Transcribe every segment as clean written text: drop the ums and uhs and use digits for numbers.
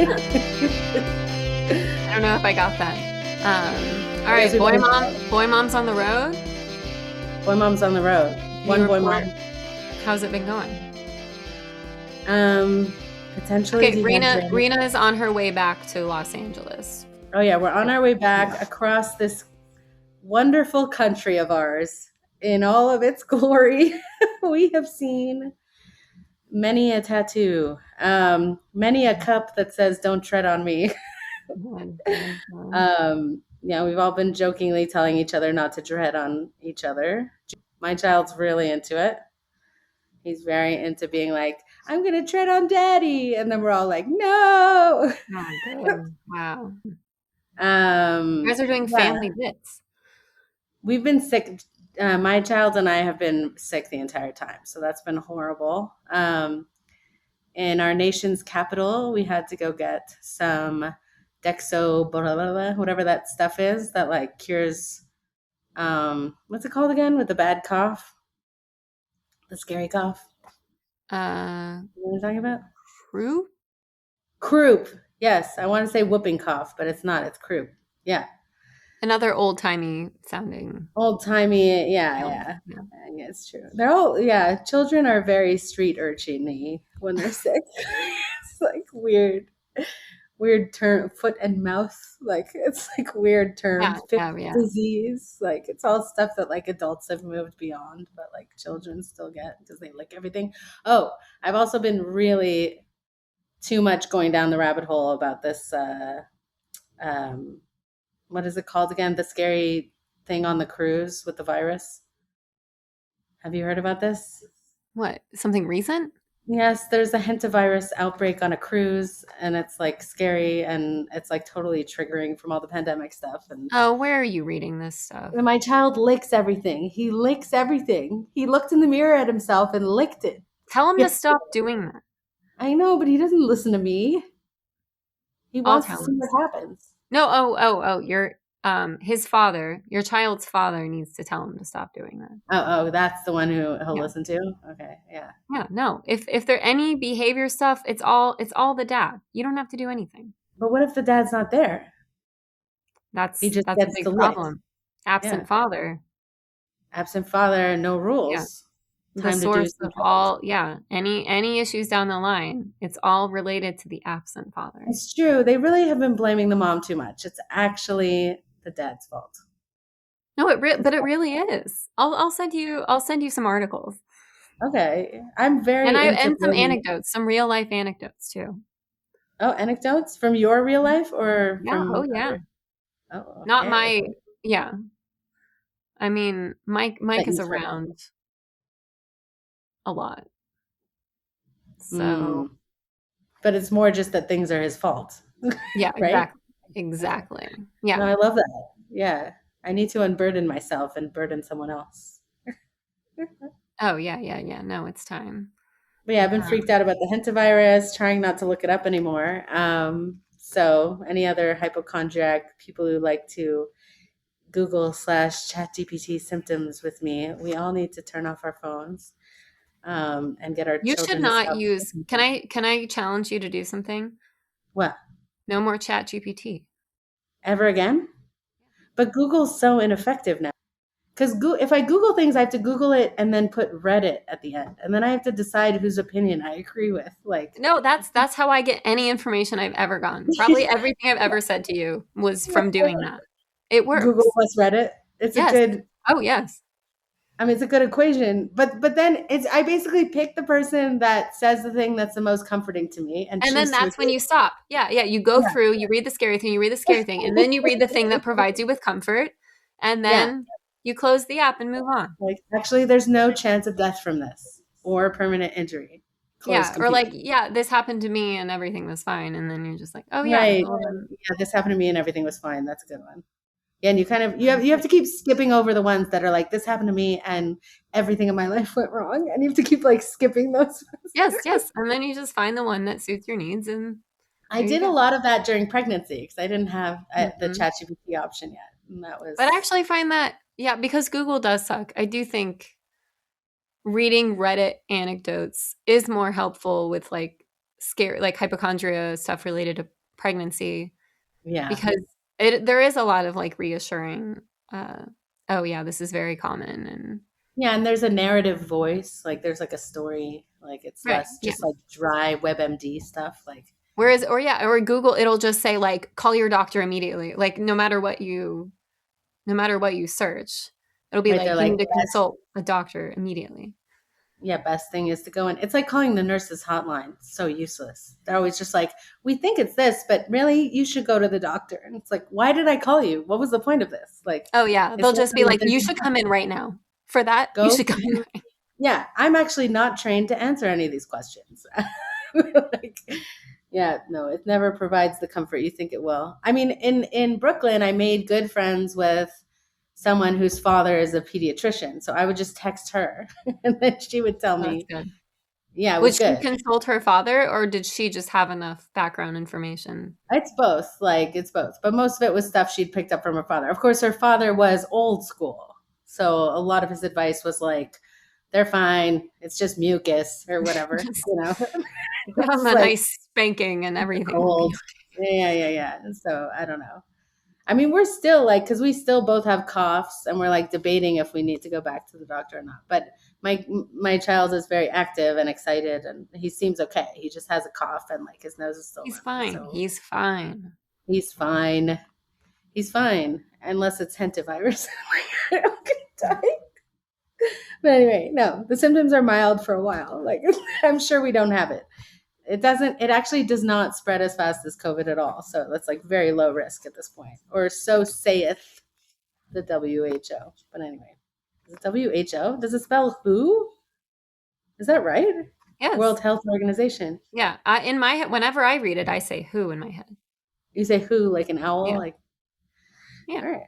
I don't know if I got that. All right, boy mom's on the road. Boy mom's on the road. One boy mom. How's it been going? Potentially. Okay, Rena is on her way back to Los Angeles. Oh yeah, we're on our way back across this wonderful country of ours in all of its glory. We have seen many a tattoo, many a cup that says "Don't tread on me." Yeah, we've all been jokingly telling each other not to tread on each other. My child's really into it. He's very into being like, I'm going to tread on daddy. And then we're all like, no. Oh my God. Wow. You guys are doing family bits. We've been sick. My child and I have been sick the entire time. So that's been horrible. In our nation's capital, we had to go get some Dexo, whatever that stuff is that like cures, what's it called again with the bad cough? The scary cough. What are you talking about? Croup? Croup. Yes. I want to say whooping cough, but it's not. It's croup. Yeah. Another old-timey sounding. Old-timey. Yeah. It's true. They're all, children are very street urchin-y when they're sick. It's like weird term, foot and mouth. Like it's like weird terms. Disease. Like it's all stuff that like adults have moved beyond, but like children still get because they lick everything. Oh, I've also been really too much going down the rabbit hole about this. What is it called again? The scary thing on the cruise with the virus. Have you heard about this? What? Something recent? Yes, there's a hantavirus outbreak on a cruise, and it's like scary, and it's like totally triggering from all the pandemic stuff. And where are you reading this stuff? And my child licks everything. He licks everything. He looked in the mirror at himself and licked it. Tell him to stop doing that. I know, but he doesn't listen to me. He wants to see what happens. No, you're his father, your child's father needs to tell him to stop doing that. Oh, that's the one who he'll listen to? Okay, yeah. Yeah, no. If there any behavior stuff, it's all the dad. You don't have to do anything. But what if the dad's not there? That's a big problem. Absent father. Absent father, no rules. The source of all, any issues down the line, it's all related to the absent father. It's true. They really have been blaming the mom too much. It's actually the dad's fault. No, but it really is. I'll send you some articles. Okay, I'm very and some anecdotes, some real life anecdotes too. Oh, anecdotes from your real life or from? Oh yeah. Oh, okay. Not my. Yeah. I mean, Mike is around a lot. So. But it's more just that things are his fault. Yeah, right? Exactly. Yeah. No, I love that. Yeah. I need to unburden myself and burden someone else. Oh, yeah. No, it's time. But yeah, I've been freaked out about the hantavirus, trying not to look it up anymore. So any other hypochondriac people who like to Google / ChatGPT symptoms with me, we all need to turn off our phones. And get our children. You should not use. Can I challenge you to do something? What? No more ChatGPT. Ever again? But Google's so ineffective now. Because if I Google things, I have to Google it and then put Reddit at the end, and then I have to decide whose opinion I agree with. Like, no, that's how I get any information I've ever gotten. Probably everything I've ever said to you was from doing that. It works. Google plus Reddit. It's a good. Oh yes. I mean, it's a good equation, but then I basically pick the person that says the thing that's the most comforting to me, and then that's when you stop. Yeah. You go through, you read the scary thing, and then you read the thing that provides you with comfort, and then you close the app and move on. Like, actually, there's no chance of death from this or permanent injury. Or like, this happened to me and everything was fine, and then you're just like, oh yeah, right. Yeah, this happened to me and everything was fine. That's a good one. Yeah, and you have to keep skipping over the ones that are like, this happened to me and everything in my life went wrong, and you have to keep like skipping those ones. Yes, and then you just find the one that suits your needs. And I did a lot of that during pregnancy because I didn't have the ChatGPT option yet, and that was. But I actually find that because Google does suck. I do think reading Reddit anecdotes is more helpful with like scary, like hypochondria stuff related to pregnancy, Yeah. because there is a lot of like reassuring, uh, oh yeah, this is very common. And Yeah, and there's a narrative voice. Like there's like a story. Like it's right, less yeah. just like dry WebMD stuff. Like Whereas, or yeah, or Google, it'll just say like, call your doctor immediately. Like no matter what you search, it'll be right, they're like, you like need to consult a doctor immediately. yeah, best thing is to go in. It's like calling the nurse's hotline. It's so useless. They're always just like, we think it's this, but really you should go to the doctor. And it's like, why did I call you? What was the point of this? Like Oh yeah, it's they'll just be literally like, you should come in right now. For that, you go should come in to right yeah, I'm actually not trained to answer any of these questions. Like, yeah, no, it never provides the comfort you think it will. I mean, in Brooklyn, I made good friends with someone whose father is a pediatrician, so I would just text her, and then she would tell now. Oh, that's me, good. yeah, it Would was she good. consult her father, or did she just have enough background information? It's both, like it's both, but most of it was stuff she'd picked up from her father. Of course, her father was old school, so a lot of his advice was like, "They're fine. It's just mucus or whatever," Just you know. give them It's a like nice spanking and everything will be cold. Yeah. So I don't know. I mean, we're still like, because we still both have coughs, and we're like debating if we need to go back to the doctor or not. But my child is very active and excited, and he seems okay. He just has a cough, and like his nose is still He's running, fine. so He's fine. he's fine. He's fine, unless it's hantavirus. I'm gonna die. But anyway, no, the symptoms are mild for a while. Like I'm sure we don't have it. It actually does not spread as fast as COVID at all. So that's like very low risk at this point. Or so saith the WHO. But anyway, is it WHO? Does it spell who? Is that right? Yes. World Health Organization. Yeah. In my head, whenever I read it, I say who in my head. You say who like an owl? Yeah. Like, Yeah. all right.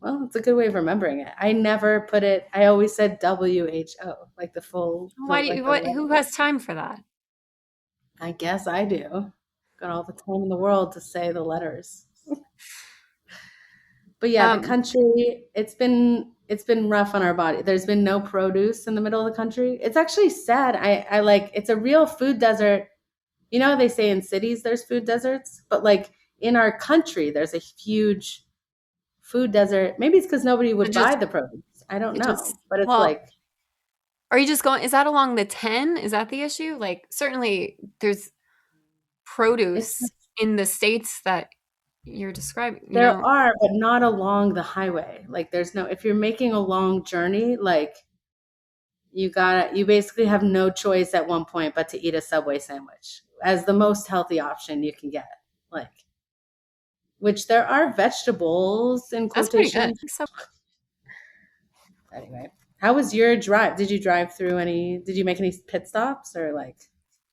Well, it's a good way of remembering it. I never put it, I always said WHO, like the full, Why do you, like the what, letter. who has time for that? I guess I do. Got all the time in the world to say the letters. But yeah, the Um, country, it's been rough on our body. There's been no produce in the middle of the country. It's actually sad. I like it's a real food desert. You know, they say in cities there's food deserts, but like in our country there's a huge food desert. Maybe it's because nobody it would buy just, the produce. I don't it just, know. But it's well, like are you just going, is that along the 10? Is that the issue? Like, certainly there's it's produce in the states that you're describing, there are, but not along the highway. Like there's no if you're making a long journey, like you basically have no choice at one point but to eat a Subway sandwich as the most healthy option you can get. Like, which there are vegetables in that's pretty good. quotation. So Anyway, how was your drive? Did you drive through any? Did you make any pit stops or like?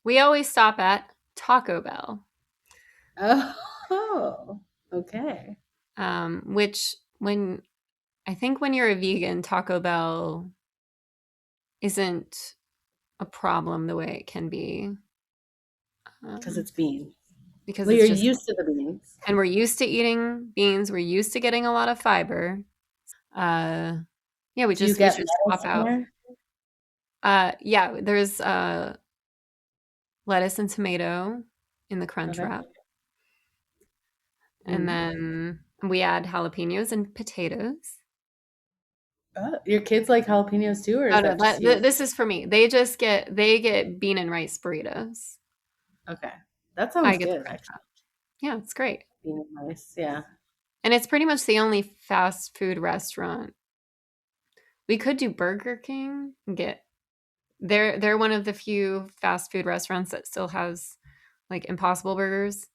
we always stop at Taco Bell, Oh, okay. which when I think when you're a vegan, Taco Bell isn't a problem the way it can be, Because um, it's beans. because Well, it's you're just, used to the beans. and we're used to eating beans. We're used to getting a lot of fiber. Uh, yeah, Do you we get just swap lettuce in out. there? Yeah, there's lettuce and tomato in the crunch Okay. wrap, and Mm. then we add jalapenos and potatoes. Your kids like jalapenos too, or Oh is no, that just you? this is for me. They get bean and rice burritos. Okay, that I sounds get the good. crunch Actually, wrap. Yeah, it's great. being nice. Yeah. And it's pretty much the only fast food restaurant. We could do Burger King and get they're one of the few fast food restaurants that still has like Impossible Burgers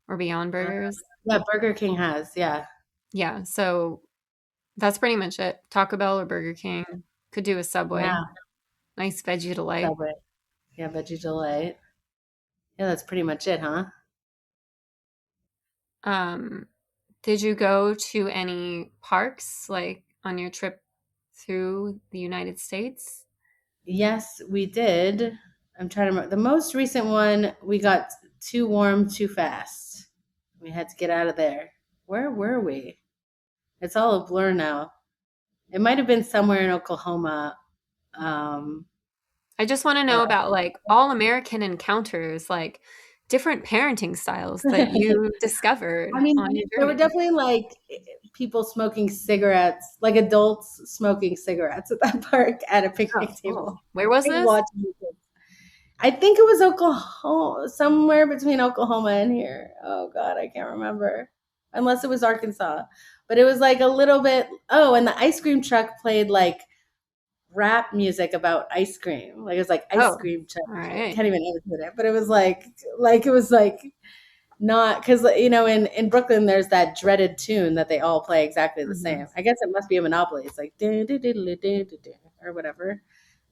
or Beyond Uh, Burgers. yeah, Burger King has. Yeah. Yeah, so that's pretty much it. Taco Bell or Burger King. Could do a Subway. Yeah. Nice veggie delight. Subway. Yeah, Veggie Delight. Yeah, that's pretty much it, huh? Um, did you go to any parks like on your trip through the United States? Yes, we did. I'm trying to remember. The most recent one, we got too warm too fast. We had to get out of there. Where were we? It's all a blur now. It might have been somewhere in Oklahoma. Um, I just want to know about like all American encounters, like different parenting styles that you discovered I on mean, your there were journey. definitely like people smoking cigarettes, like adults smoking cigarettes at that park at a Oh, picnic table, cool. Where was like this? watching the kids. I think it was Oklahoma, somewhere between Oklahoma and here. Oh God, I can't remember. Unless it was Arkansas. But it was like a little bit. Oh, and the ice cream truck played like rap music about ice cream. Like it was like ice Oh, cream truck. all I right. can't even imitate it, but it was like it was like not because in Brooklyn there's that dreaded tune that they all play exactly the Mhm. same. I guess it must be a Monopoly. It's like or whatever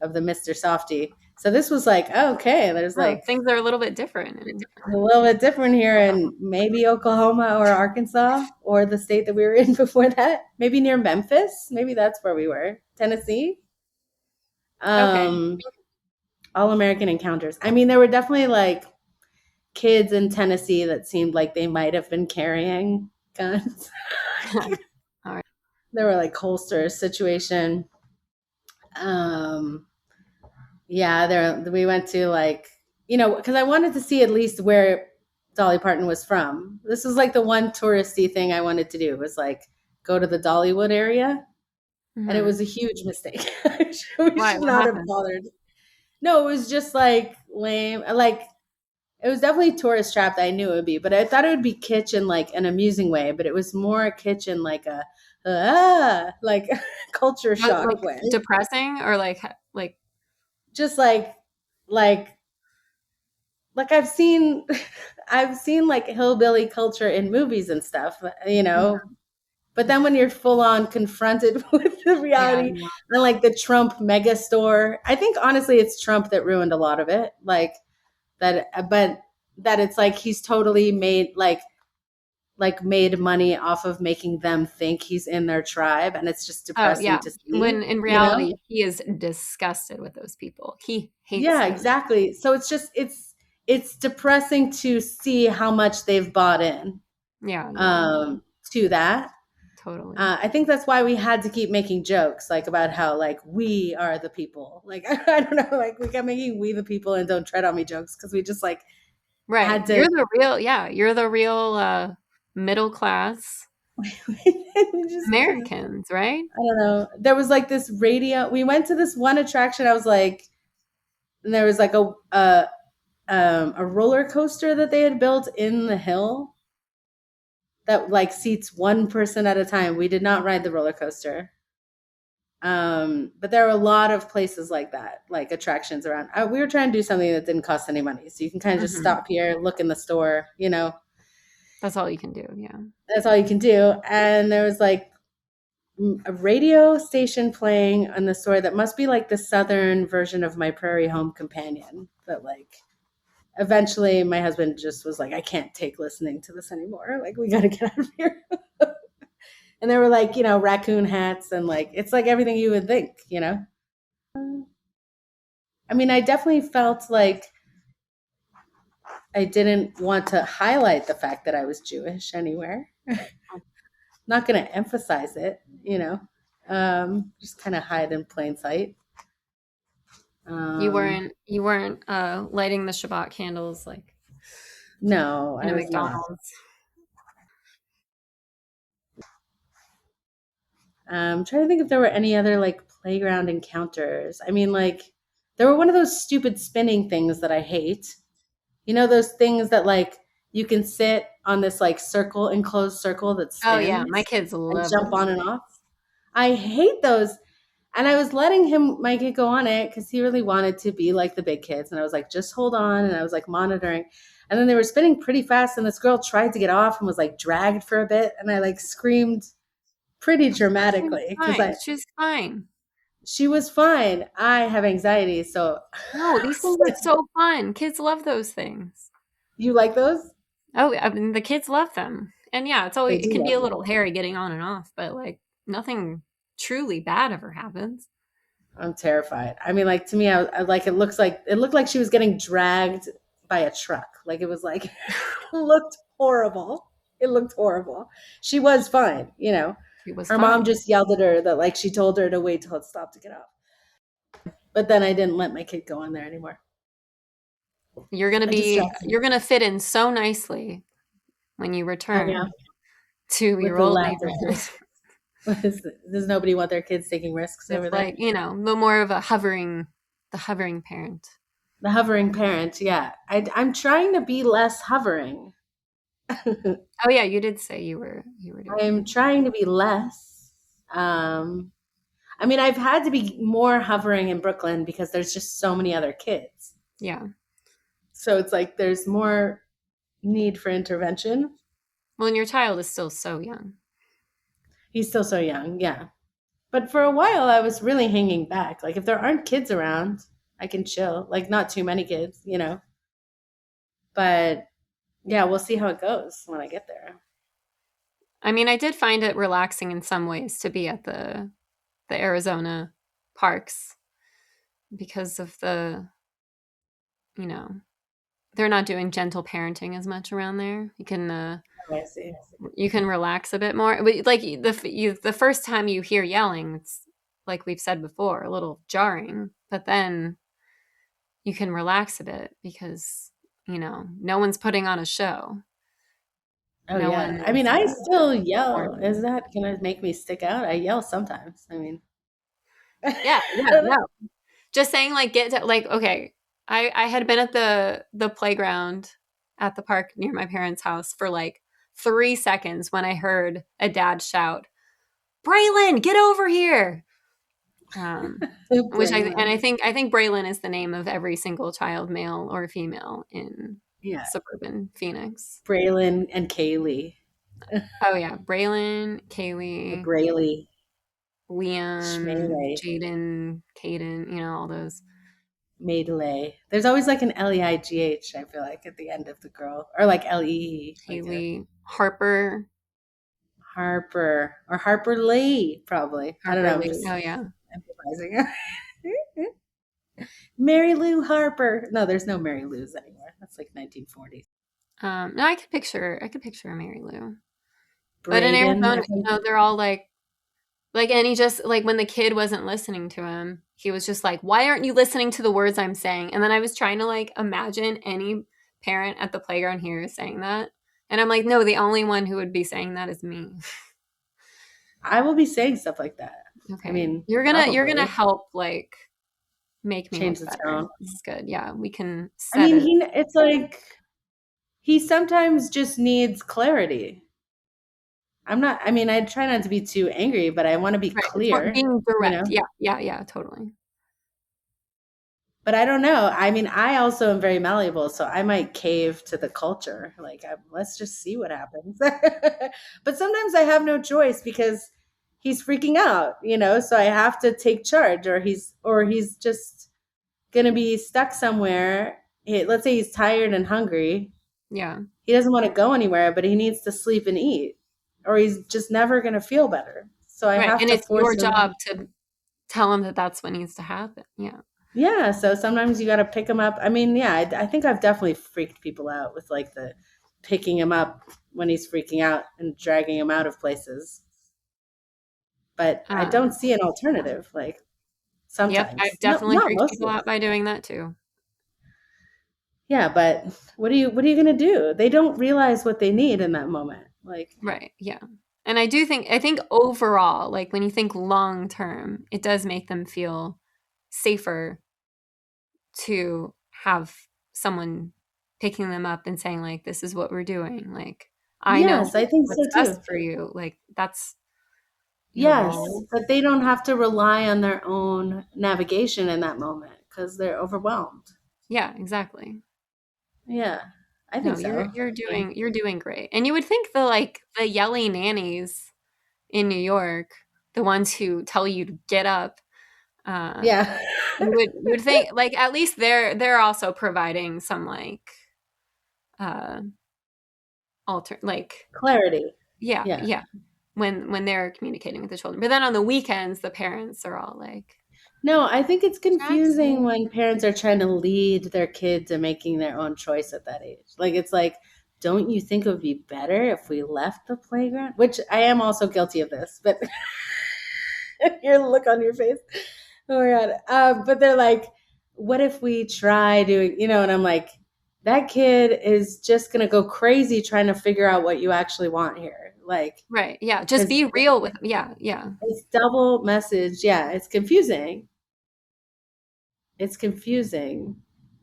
of the Mr. Softy. So this was like, okay, there's Oh, like things are a little bit different. And a little bit different here in maybe Oklahoma or Arkansas or the state that we were in before that. Maybe near Memphis. Maybe that's where we were. Tennessee. okay. Um, all American encounters. I mean, there were definitely like kids in Tennessee that seemed like they might have been carrying guns. All right. There were like holster situation. Um, yeah, there we went to like because I wanted to see at least where Dolly Parton was from. This was like the one touristy thing I wanted to do was like go to the Dollywood area, and it Mhm. was a huge mistake. We Why? should What not have happened? bothered. No, it was just like lame. Like it was definitely tourist trap that I knew it would be, but I thought it would be kitsch in like an amusing way, but it was more kitsch in like a like culture shock Like way. depressing or like Just like I've seen I've seen like hillbilly culture in movies and stuff. Mhm. But then when you're full on confronted with the Yeah, reality no. and like the Trump mega store, I think honestly it's Trump that ruined a lot of it. Like that, but that it's like he's totally made money off of making them think he's in their tribe, and it's just Oh, depressing yeah. to see, When in you know? reality, he is disgusted with those people. He hates Yeah, them. exactly. So it's depressing to see how much they've bought in Yeah, no. to that. Totally. I think that's why we had to keep making jokes like about how like we are the people. Like I don't know, like we kept making we the people and don't tread on me jokes because we just like Right. had to You're the real, yeah, you're the real middle class we just couldn't. Americans, right? I don't know. There was like this radio. We went to this one attraction. I was like, and there was like a roller coaster that they had built in the hill that like seats one person at a time. We did not ride the roller coaster. But there are a lot of places like that, like attractions around. We were trying to do something that didn't cost any money, so you can kind of just Mhm. stop here, look in the store. That's all you can do, yeah. That's all you can do. And there was like a radio station playing on the store that must be like the southern version of My Prairie Home Companion. But like eventually my husband just was like, I can't take listening to this anymore. Like we gotta get out of here. And there were like, raccoon hats and like it's like everything you would think. I mean, I definitely felt like I didn't want to highlight the fact that I was Jewish anywhere. Not gonna emphasize it. Just kind of hide in plain sight. Um, You weren't lighting the Shabbat candles like no, in I a was not. McDonald's. Trying to think if there were any other like playground encounters. I mean, like there were one of those stupid spinning things that I hate. Those things that like you can sit on this like enclosed circle that Oh yeah, my spins kids and love jump those on and things. off. I hate those. And I was letting my kid go on it because he really wanted to be like the big kids. And I was like, just hold on. And I was like monitoring. And then they were spinning pretty fast. And this girl tried to get off and was like dragged for a bit. And I like screamed pretty She was dramatically because fine. She's fine. she was fine. I have anxiety. So No, these things are so fun. Kids love those things. you like those? Oh, I mean, the kids love them. And yeah, They it do can be love a them. little hairy getting on and off, but like nothing truly bad ever happens. I'm terrified. I mean, like to me, I like it looked like she was getting dragged by a truck. Like it was like looked horrible. It looked horrible. She was fine. She was Her mom fine. just yelled at her that like she told her to wait till it stopped to get off. But then I didn't let my kid go on there anymore. It distracts me. You're gonna fit in so nicely when you I know. return to With your the old laughter neighborhood. kids. Does nobody want their kids taking risks With over there? like, the more of the hovering parent. The hovering parent, yeah. I'm trying to be less hovering. Oh yeah, you did say you were doing I'm that. trying to be less. I mean, I've had to be more hovering in Brooklyn because there's just so many other kids. Yeah. So it's like there's more need for intervention. Well, and your child is still so young. He's still so young, yeah. But for a while, I was really hanging back. Like, if there aren't kids around, I can chill. Like, not too many kids, you know? But yeah, we'll see how it goes when I get there. I mean, I did find it relaxing in some ways to be at the Arizona parks because of you know, they're not doing gentle parenting as much around there. Oh, I see. You can relax a bit more. But like the first time you hear yelling, it's like we've said before, a little jarring. But then you can relax a bit because no one's putting on a show. Oh, No yeah. one I mean, is I still yell. Is warning. that going to make me stick out? I yell sometimes. I mean, I Yeah, yeah, don't know. no. Just saying, like, like, okay. I had been at the playground at the park near my parents' house for like 3 seconds when I heard a dad shout, "Braylon, get over here!" Which Braylon. I think Braylon is the name of every single child, male or female, in Yeah. suburban Phoenix. Braylon and Kaylee. Oh yeah, Braylon, Or Kaylee, Brayley. Liam, Schmaley. Jaden, Caden, all those. Madeley. There's always like an Leigh, I feel like, at the end of the girl. Or like Lee, like a Haley, Harper, Harper. Or Harper Lee, probably. I don't know. Harper I'm Lee. just Oh yeah. improvising. Mary Lou Harper. No, there's no Mary Lou's anymore. That's like 1940s. No, I could picture a Mary Lou. But in Braden, Arizona, I think. they're all like, and he just like when the kid wasn't listening to him, he was just like, "Why aren't you listening to the words I'm saying?" And then I was trying to like imagine any parent at the playground here saying that, and I'm like, no, the only one who would be saying that is me. I will be saying stuff like that. I Okay, mean, you're gonna probably help like make me change look the better. tone. This is good. Yeah, we can I set mean, it it's like he sometimes just needs clarity. I mean, I try not to be too angry, but I want to be right. It's more clear, being you direct. know? Yeah, yeah, yeah, totally. But I don't know. I mean, I also am very malleable, so I might cave to the culture. Like, let's just see what happens. But sometimes I have no choice because he's freaking out, you know, so I have to take charge or he's just going to be stuck somewhere. Let's say he's tired and hungry. Yeah, He doesn't want to go anywhere, but he needs to sleep and eat, or he's just never going to feel better. So I right. have And to it's your force him. job to tell him that that's what needs to happen. Yeah. Yeah, so sometimes you got to pick him up. I mean, yeah, I think I've definitely freaked people out with like the picking him up when he's freaking out and dragging him out of places. But I Um, don't see an alternative. Like Yep, sometimes, I've no, definitely not freaked most people of the out by time. doing that too. Yeah, but what are you gonna do? They don't realize what they need in that moment. Like, Right, yeah. And I think overall, like, when you think long term, it does make them feel safer to have someone picking them up and saying, like, "This is what we're doing." Like, "I know yes, I think so what's best too. for you." Like, that's your Yes, role. but they don't have to rely on their own navigation in that moment because they're overwhelmed. Yeah, exactly. Yeah, I No, think so. you're doing great. And you would think the yelly nannies in New York, the ones who tell you to get up, uh, Yeah. you would think like at least they're also providing some like uh like Clarity. yeah, Yeah. yeah, when they're communicating with the children. But then on the weekends, the parents are all like, No, I think it's confusing Jackson. when parents are trying to lead their kids and making their own choice at that age. Like, it's like, don't you think it would be better if we left the playground? Which I am also guilty of this, but your look on your face. Oh my god. But they're like, what if we try doing, and I'm like, that kid is just gonna go crazy trying to figure out what you actually want here. Like, Right. Yeah. Just because be real with them. Yeah. Yeah. it's double message. Yeah, it's confusing. It's confusing.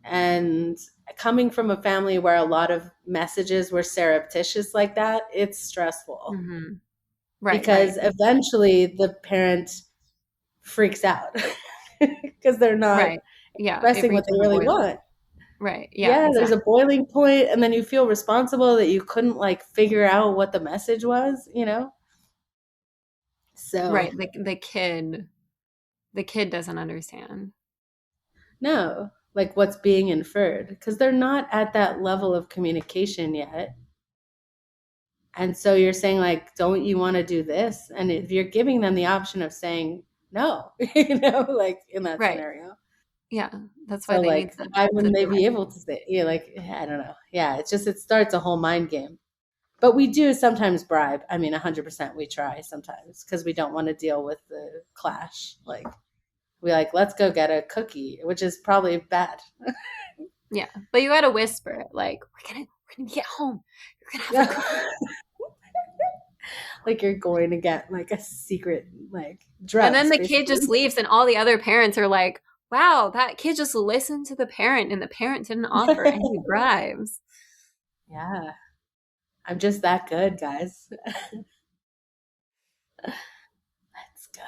And coming from a family where a lot of messages were surreptitious like that, it's stressful Hmm. Right. Right. because eventually the parent freaks out because they're not Right. Yeah. It expressing what reaches they a really boil. want. Right. Yeah. Yeah, there's a Exactly. boiling point, and then you feel responsible that you couldn't like figure out what the message was. So Right. The kid doesn't understand. no, like what's being inferred because they're not at that level of communication yet. And so you're saying like, don't you want to do this? And if you're giving them the option of saying no, like in that Right. scenario. Yeah. That's why So they need like, why the wouldn't they be able direction. to say, like, I don't know. Yeah, it's just, it starts a whole mind game. But we do sometimes bribe. I mean, 100% we try sometimes because we don't want to deal with the clash. Like, we like, let's go get a cookie, which is probably bad. Yeah. But you gotta whisper it, like, we're gonna get home. You're gonna have a cookie. Like you're going to get like a secret, like And then drugs, the kid basically. just leaves, and all the other parents are like, wow, that kid just listened to the parent, and the parent didn't offer any bribes. Yeah, I'm just that good, guys. Let's go.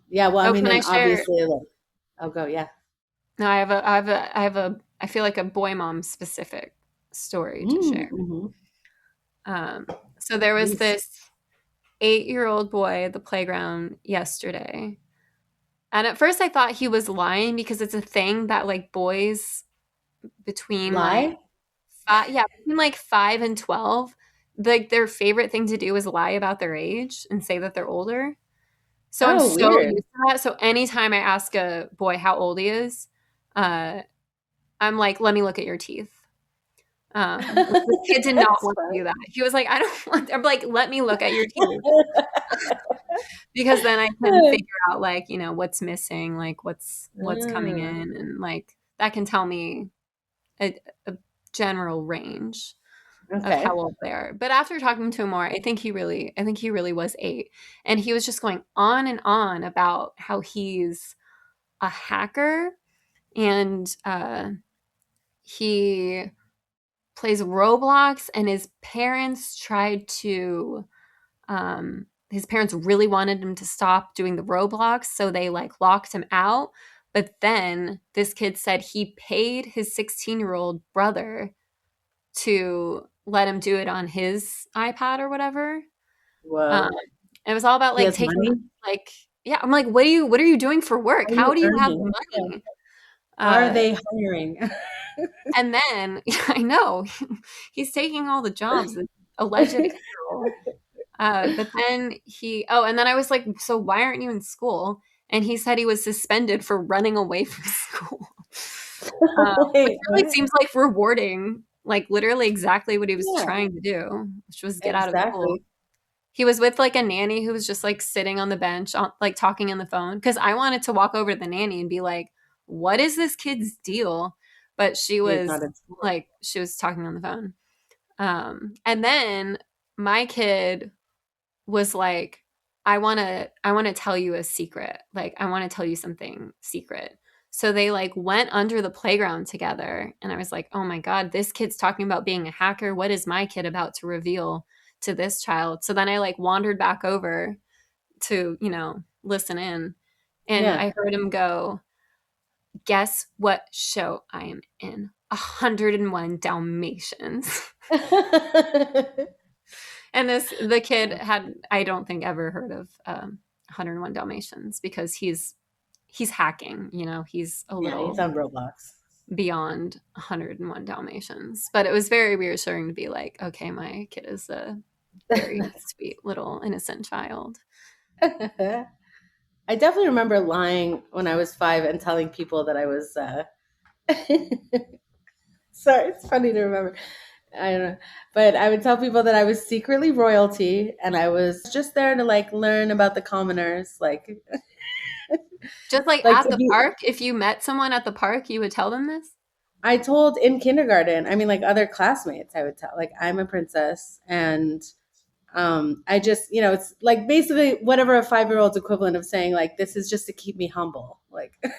Yeah, well, I Oh, mean, can I and share? obviously, like, I'll go. Yeah. No, I feel like a boy mom specific story to share. Mm-hmm. Um, so there was Please. this 8-year-old boy at the playground yesterday. And at first I thought he was lying because it's a thing that like boys between like Lie? between like 5 and 12, like their favorite thing to do is lie about their age and say that they're older. So I'm Oh, so weird. used to that. So anytime I ask a boy how old he is, uh, I'm like, let me look at your teeth. This kid did not That's want to do that. He was like, I don't want, I'm like, let me look at your teeth because then I can fun. figure out like, what's missing, like what's coming Ah, in, and like that can tell me a general range of how okay. old they are. But after talking to him more, I think he really was 8. And he was just going on and on about how he's a hacker, and he plays Roblox, and his parents really wanted him to stop doing the Roblox, so they like locked him out. But then this kid said he paid his 16-year-old brother to let him do it on his iPad or whatever. Um, Whoa. it was all about He like has taking, money? like, yeah, I'm like, what are you doing for work? How are How you do you have earning? Yeah. money? Are Uh, they hiring? and then I know he's taking all the jobs, the alleged 8-year-old. But then and then I was like, so why aren't you in school? And he said he was suspended for running away from school, which Wait, really what? seems like rewarding, like literally exactly what he was Yeah, trying to do, which was get out of school. exactly. He was with like a nanny who was just like sitting on the bench, like talking on the phone. Because I wanted to walk over to the nanny and be like, what is this kid's deal? But He is not in school. she was talking on the phone. And then my kid was like, I want to tell you a secret. Like I want to tell you something secret. So they like went under the playground together, and I was like, "Oh my god, this kid's talking about being a hacker. What is my kid about to reveal to this child?" So then I like wandered back over to, listen in, and Yeah. I heard him go, "Guess what show I am in? 101 Dalmatians." And the kid had, I don't think, ever heard of 101 Dalmatians because he's hacking, he's a Yeah, he's little on Roblox. beyond 101 Dalmatians. But it was very reassuring to be like, okay, my kid is a very sweet little innocent child. I definitely remember lying when I was 5 and telling people that I was. Sorry, it's funny to remember. I don't know, but I would tell people that I was secretly royalty and I was just there to like learn about the commoners, like Just like Like at the park, if you met someone at the park, you would tell them this? I told in kindergarten, I mean, like other classmates, I would tell, like, I'm a princess. And I just, it's like basically whatever a 5-year-old's equivalent of saying, like, this is just to keep me humble, like, is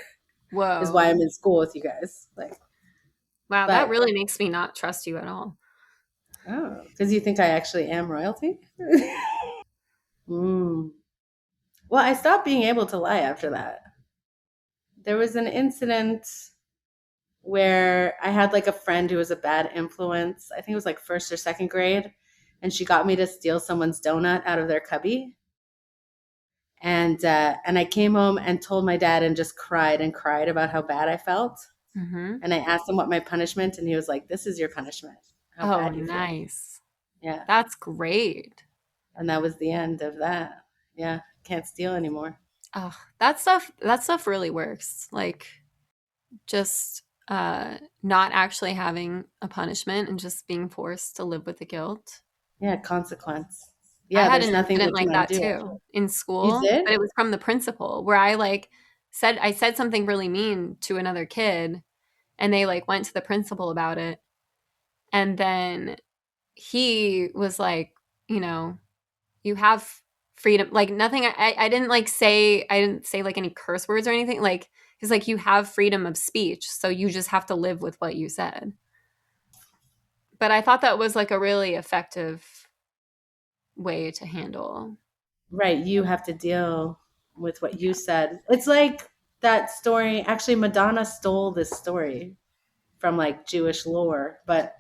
why Whoa. I'm in school with you guys. Like, Wow, that but, really makes me not trust you at all. oh, because you think I actually am royalty? Mm. Well, I stopped being able to lie after that. There was an incident where I had like a friend who was a bad influence. I think it was like first or second grade. And she got me to steal someone's donut out of their cubby. And I came home and told my dad and just cried and cried about how bad I felt. Mm-hmm. And I asked him what my punishment, and he was like, "This is your punishment. How Oh, bad you feel." nice. Yeah. That's great. And that was the end of that. Yeah. Can't steal anymore. Oh, that stuff really works. Like just not actually having a punishment and just being forced to live with the guilt. Yeah. Consequence. I Yeah. had There's an nothing incident that like you that undo. too in You school, did? but it was from the principal where I said something really mean to another kid and they like went to the principal about it. And then he was like, you know, you have freedom, like nothing. I didn't say like any curse words or anything. Like he's like, you have freedom of speech, so you just have to live with what you said. But I thought that was like a really effective way to handle. Right. You have to deal with what you said. It's like that story. Actually, Madonna stole this story from like Jewish lore, but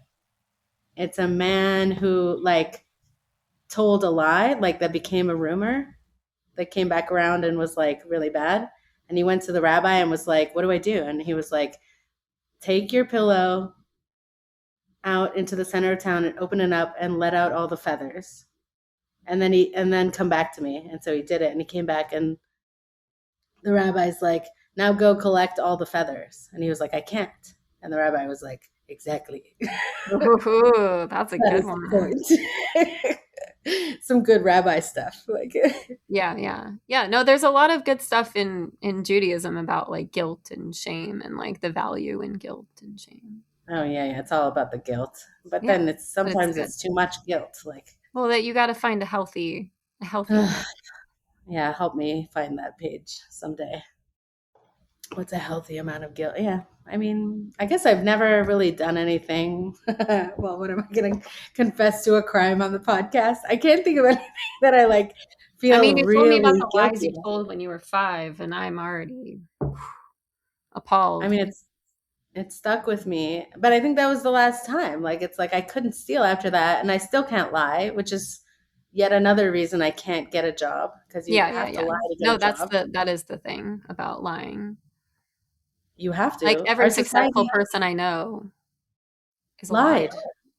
it's a man who like told a lie, like that became a rumor that came back around and was like really bad. And he went to the rabbi and was like, "What do I do?" And he was like, "Take your pillow out into the center of town and open it up and let out all the feathers. And then come back to me." And so he did it, and he came back, and the rabbi's like, "Now go collect all the feathers." And he was like, "I can't." And the rabbi was like, "Exactly." Ooh, that's a That good is the one. point. Some good rabbi stuff. Like, Yeah, yeah. Yeah, no, there's a lot of good stuff in Judaism about like guilt and shame and like the value in guilt and shame. oh yeah, yeah, it's all about the guilt. But Yeah, then it's but it's sometimes good. it's too much guilt. Like, Well, that you got to find a healthy amount. yeah, help me find that page someday. What's a healthy amount of guilt? Yeah. I mean, I guess I've never really done anything. Well, what am I going to confess to a crime on the podcast? I can't think of anything that I like I feel mean, you told me about really the lies guilty you about. told when you were 5, and I'm already I appalled. mean, it stuck with me, but I think that was the last time. Like, it's like I couldn't steal after that, and I still can't lie, which is yet another reason I can't get a job because you Yeah, yeah, have to yeah. lie to get No, a job. that is the thing about lying. You have Like to. every Our successful society person I know is a liar.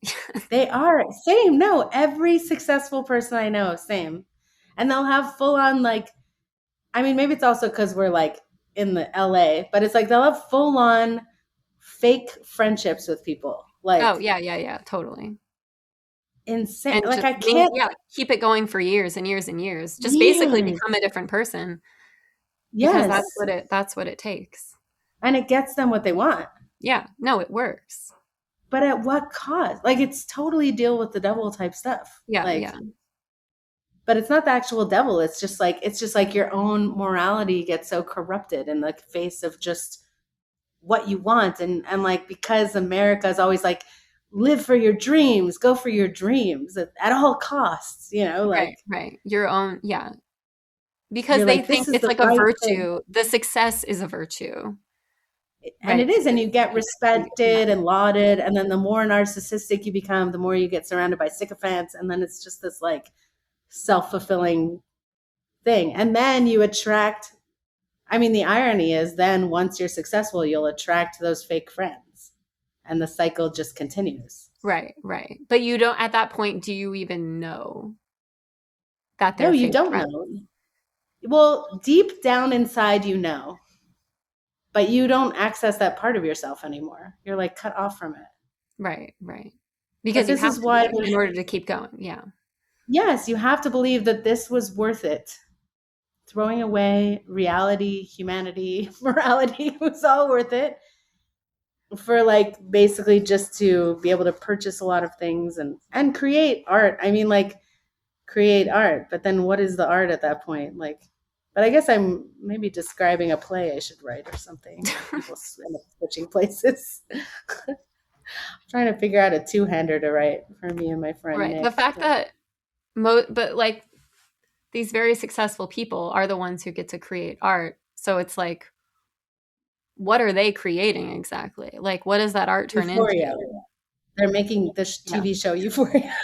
lied. They are same. No, every successful person I know, same. And they'll have full on like, I mean, maybe it's also because we're like in the LA, but it's like they'll have full on fake friendships with people. Oh, Like yeah, yeah, yeah, totally. insane. And Like just I can't. yeah, keep it going for years and years and years. Just basically Years. become a different person because Yes. that's what it takes. And it gets them what they want. Yeah, no, it works. But at what cost? Like it's totally deal with the devil type stuff. Yeah, Like, yeah, but it's not the actual devil. It's just like your own morality gets so corrupted in the face of just what you want. And like because America is always like live for your dreams, go for your dreams at all costs, right, like right. Your own, yeah, because you're they like this think is it's the like a right thing. virtue. The success is a virtue, And right? it is, and you get Yeah, respected and lauded, and then the more narcissistic you become, the more you get surrounded by sycophants, and then it's just this like self-fulfilling thing. And then you attract, I mean, the irony is then once you're successful, you'll attract those fake friends and the cycle just continues. right, right. But you don't at that point, do you even know that No, they're you fake don't friends? know. Well, deep down inside, but you don't access that part of yourself anymore. You're like cut off from it. Right, right. But Because you this have is to why be in order to keep going. Yeah. yes, you have to believe that this was worth it throwing away reality, humanity, morality. It was all worth it for like basically just to be able to purchase a lot of things and create art. I mean, like create art, but then what is the art at that point? Like, but I guess I'm maybe describing a play I should write or something. People end up switching places. Trying to figure out a two-hander to write for me and my friend Right. The Nick. fact that but like these very successful people are the ones who get to create art. So it's like, what are they creating exactly? Like, what does that art turn Euphoria. into? They're making the Yeah. TV show Euphoria.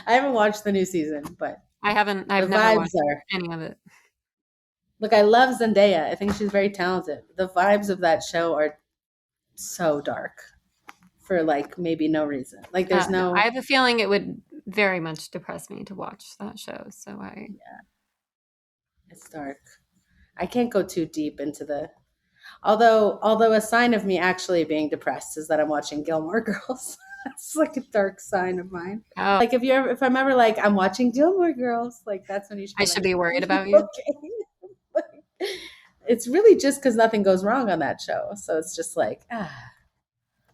I haven't watched the new season, but I've the never vibes watched are. any of it. Look, I love Zendaya. I think she's very talented. The vibes of that show are so dark for like maybe no reason. Like there's No, I no. have a feeling it would very much depress me to watch that show. So It's dark. I can't go too deep into the. Although a sign of me actually being depressed is that I'm watching Gilmore Girls. That's like a dark sign of mine. oh, Like if I'm ever like I'm watching Gilmore Girls, like that's when you should I be should like, be are worried you about you. okay? Like, it's really just because nothing goes wrong on that show. So it's just like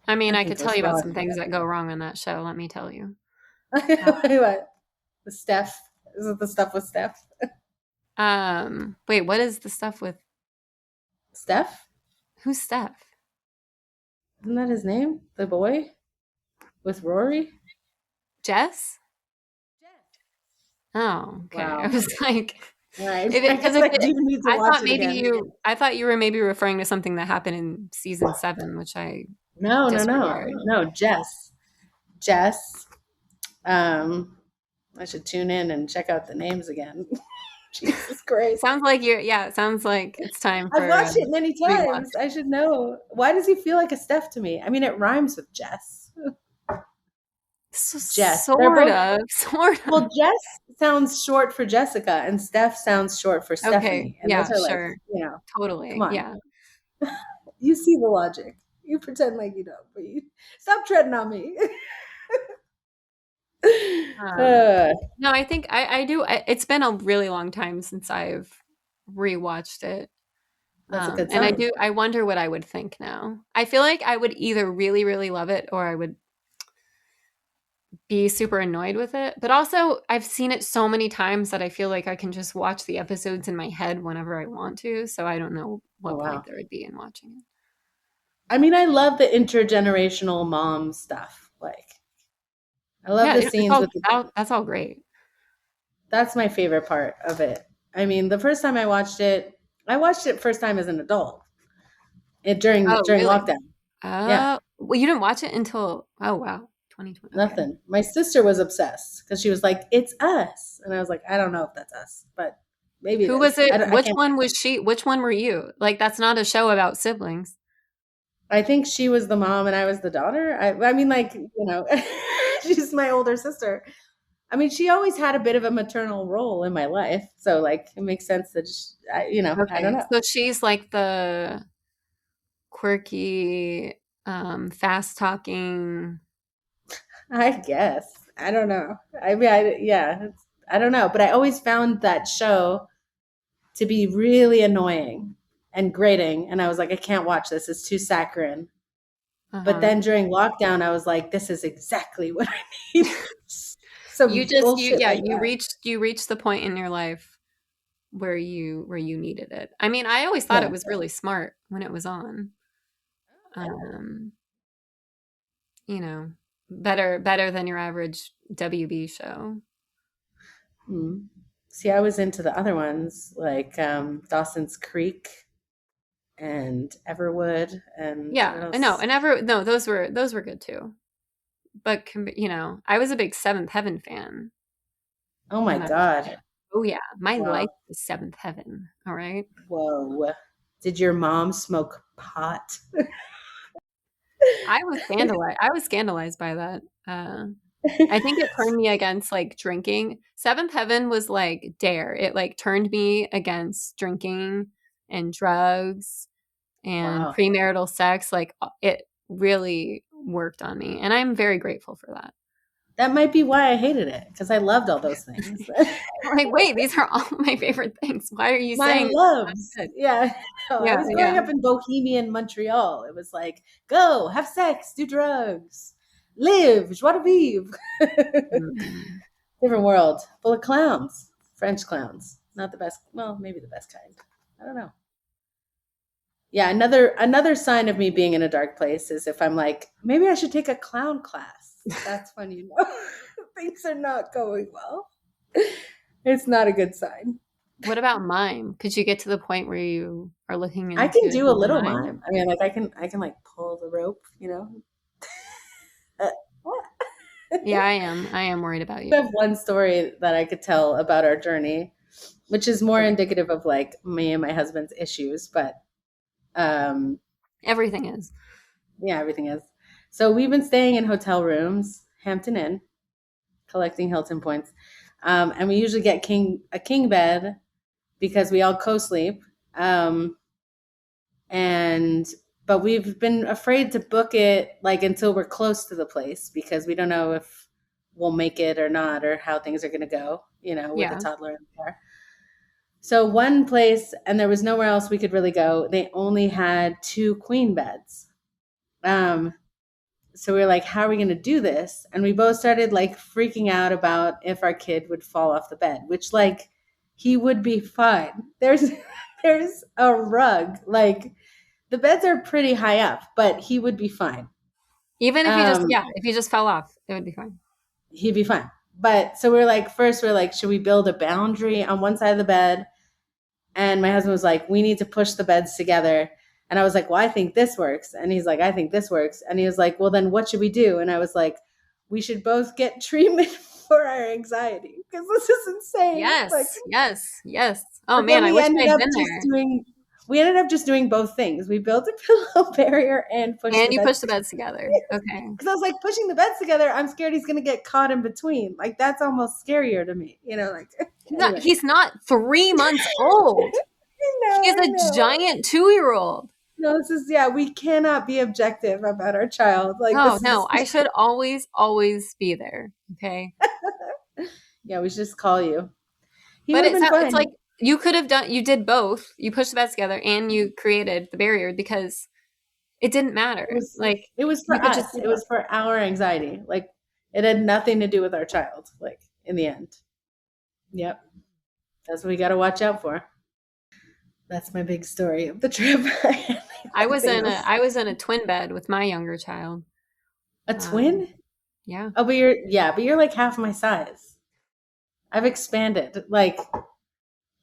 I mean, I nothing could tell goes you about wrong. some things that go wrong on that show. Let me tell you. Uh, What? The Steph? Is it the stuff with Steph? wait, what is the stuff with Steph? who's Steph? Isn't that his name? The boy with Rory? Jess? Oh, okay. I Wow. was like, All right. if I it because guess if I it, do need to I watch thought it maybe again. I thought you were maybe referring to something that happened in season 7, which I No, no, no. disregard. No, Jess. Jess. Um, I should tune in and check out the names again. Jesus Christ. Sounds like it sounds like it's time I've for watched it many rewatch. times. I should know. Why does he feel like a Steph to me? I mean, it rhymes with Jess. Jess. They're Sort both, of, sort of. well, Jess sounds short for Jessica and Steph sounds short for Okay, Stephanie. And those yeah, are like, sure. come Totally. on. Yeah. You see the logic. You pretend like you don't, but you stop treading on me. Um, uh, no, I think I do. It's been a really long time since I've rewatched it. that's a good And sign. I wonder what I would think now. I feel like I would either really, really love it or I would be super annoyed with it. But also, I've seen it so many times that I feel like I can just watch the episodes in my head whenever I want to. So I don't know Oh, what point wow. there would be in watching it. I mean, I love the intergenerational mom stuff. Like, I love Yeah, the scenes with that's all great. that's my favorite part of it. I mean, the first time I watched it first time as an adult Oh, during really? lockdown. Yeah, Well, you didn't watch it until oh wow, 2020. Okay. nothing. My sister was obsessed because she was like, "It's us," and I was like, "I don't know if that's us, but maybe it Who was is." it? I Which can't. one was she? Which one were you? Like that's not a show about siblings. I think she was the mom and I was the daughter. I mean, like she's my older sister. I mean, she always had a bit of a maternal role in my life, so like it makes sense that I don't Okay. know. So she's like the quirky, fast talking. I guess I don't know. I mean, I don't know, but I always found that show to be really annoying and grating, and I was like, I can't watch this; it's too saccharine. But Uh-huh. then during lockdown, I was like, this is exactly what I need. Some bullshit like that. You reached the point in your life where you needed it. I mean, I always thought Yeah. it was really smart when it was on. Um, you know, better than your average WB show. Hmm. See, I was into the other ones like Dawson's Creek and Everwood and what Yeah, I know. else? And ever no, those were good too. But I was a big Seventh Heaven fan Oh my when I was a kid. God. Oh yeah, my Wow. life is Seventh Heaven. All right. Whoa. Did your mom smoke pot? I was scandalized by that. I think it turned me against like drinking. Seventh Heaven was like Dare. It like turned me against drinking and drugs and Wow. premarital sex. Like it really worked on me, and I'm very grateful for that. That might be why I hated it, because I loved all those things. I'm like, wait, these are all my favorite things. Why are you My saying loves. good? Yeah. No, I Yeah, was growing yeah. up in Bohemian Montreal. It was like, go, have sex, do drugs, live, joie de vivre. Mm. Different world, full of clowns, French clowns. Not the best. Well, maybe the best kind. I don't know. Yeah, another sign of me being in a dark place is if I'm like, maybe I should take a clown class. That's when you know things are not going well. It's not a good sign. What about mime? Could you get to the point where you are looking I can into do a doing little mime? mime. I mean, like I can like pull the rope, Uh, Yeah, I am worried about you. I have one story that I could tell about our journey, which is more Okay. indicative of like me and my husband's issues, but um Everything is. yeah, everything is. So we've been staying in hotel rooms, Hampton Inn, collecting Hilton points. And we usually get a king bed because we all co-sleep. Um, and but we've been afraid to book it like until we're close to the place because we don't know if we'll make it or not or how things are going to go, with a Yeah. toddler in the car. So one place, and there was nowhere else we could really go. They only had two queen beds. Um, so we were like, how are we going to do this? And we both started like freaking out about if our kid would fall off the bed, which like he would be fine. There's there's a rug. Like the beds are pretty high up, but he would be fine. Even if you just, Um, yeah, if you just fell off, it would be fine. he'd be fine. But so we're like, first we're like, should we build a boundary on one side of the bed? And my husband was like, we need to push the beds together. And I was like, well, I think this works. And he's like, I think this works. And he was like, well, then what should we do? And I was like, we should both get treatment for our anxiety because this is insane. Like, Yes, yes, yes. Oh but then man, I wish I had been there. we ended up just doing both things. We built a pillow barrier and pushed And the you beds push the together. beds together. Okay. Because I was like, pushing the beds together, I'm scared he's going to get caught in between. Like, that's almost scarier to me, like, anyway. He's not 3 months old. He's I a know. giant 2-year-old. No, this is, yeah, we cannot be objective about our child. Like, No, this no, is, I should always, always be there. Okay. yeah, we should just call you. He But would have been it's like fine. you did both. You pushed the beds together and you created the barrier because it didn't It matter. was, Like it was you for could just us. It was for our anxiety. Like, it had nothing to do with our child, like, in the end. Yep. That's what we got to watch out for. That's my big story of the trip. Nothing else. I was in a twin bed with my younger child. A Um, twin? yeah. Oh, but you're like half my size. I've expanded. Like,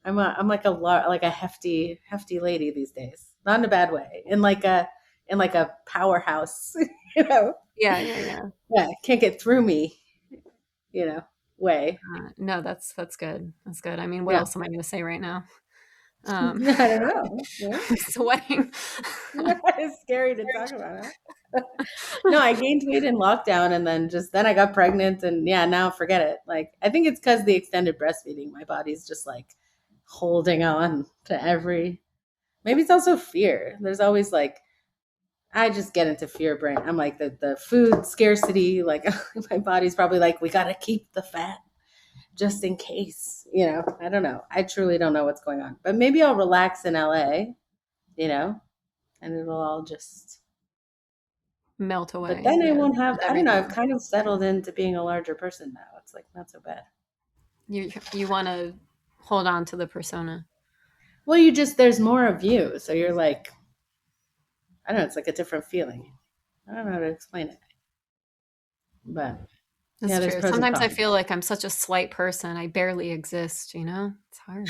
I'm like like a hefty lady these days. Not in a bad way. In like a powerhouse, you know. Yeah, yeah, yeah. Yeah, can't get through me, you know, way. No, that's good. That's good. I mean, what Yeah. else am I going to say right now? I don't know. Yeah. I'm sweating. It's scary to talk about, huh? No, I gained weight in lockdown and then I got pregnant and yeah, now forget it. Like I think it's because the extended breastfeeding, my body's just like holding on to maybe it's also fear. There's always like I just get into fear brain. I'm like the food scarcity, like my body's probably like, we gotta keep the fat just in case. I don't know. I truly don't know what's going on. But maybe I'll relax in LA, you know, and it'll all just Melt but away. then I Yeah. won't have I don't know, Everything. I've kind of settled into being a larger person now. It's like not so bad. You want to hold on to the persona. Well, there's more of you. So you're like I don't know, it's like a different feeling. I don't know how to explain it. But yeah, That's there's true. pros and Sometimes I cons. feel like I'm such a slight person. I barely exist, you know? It's hard.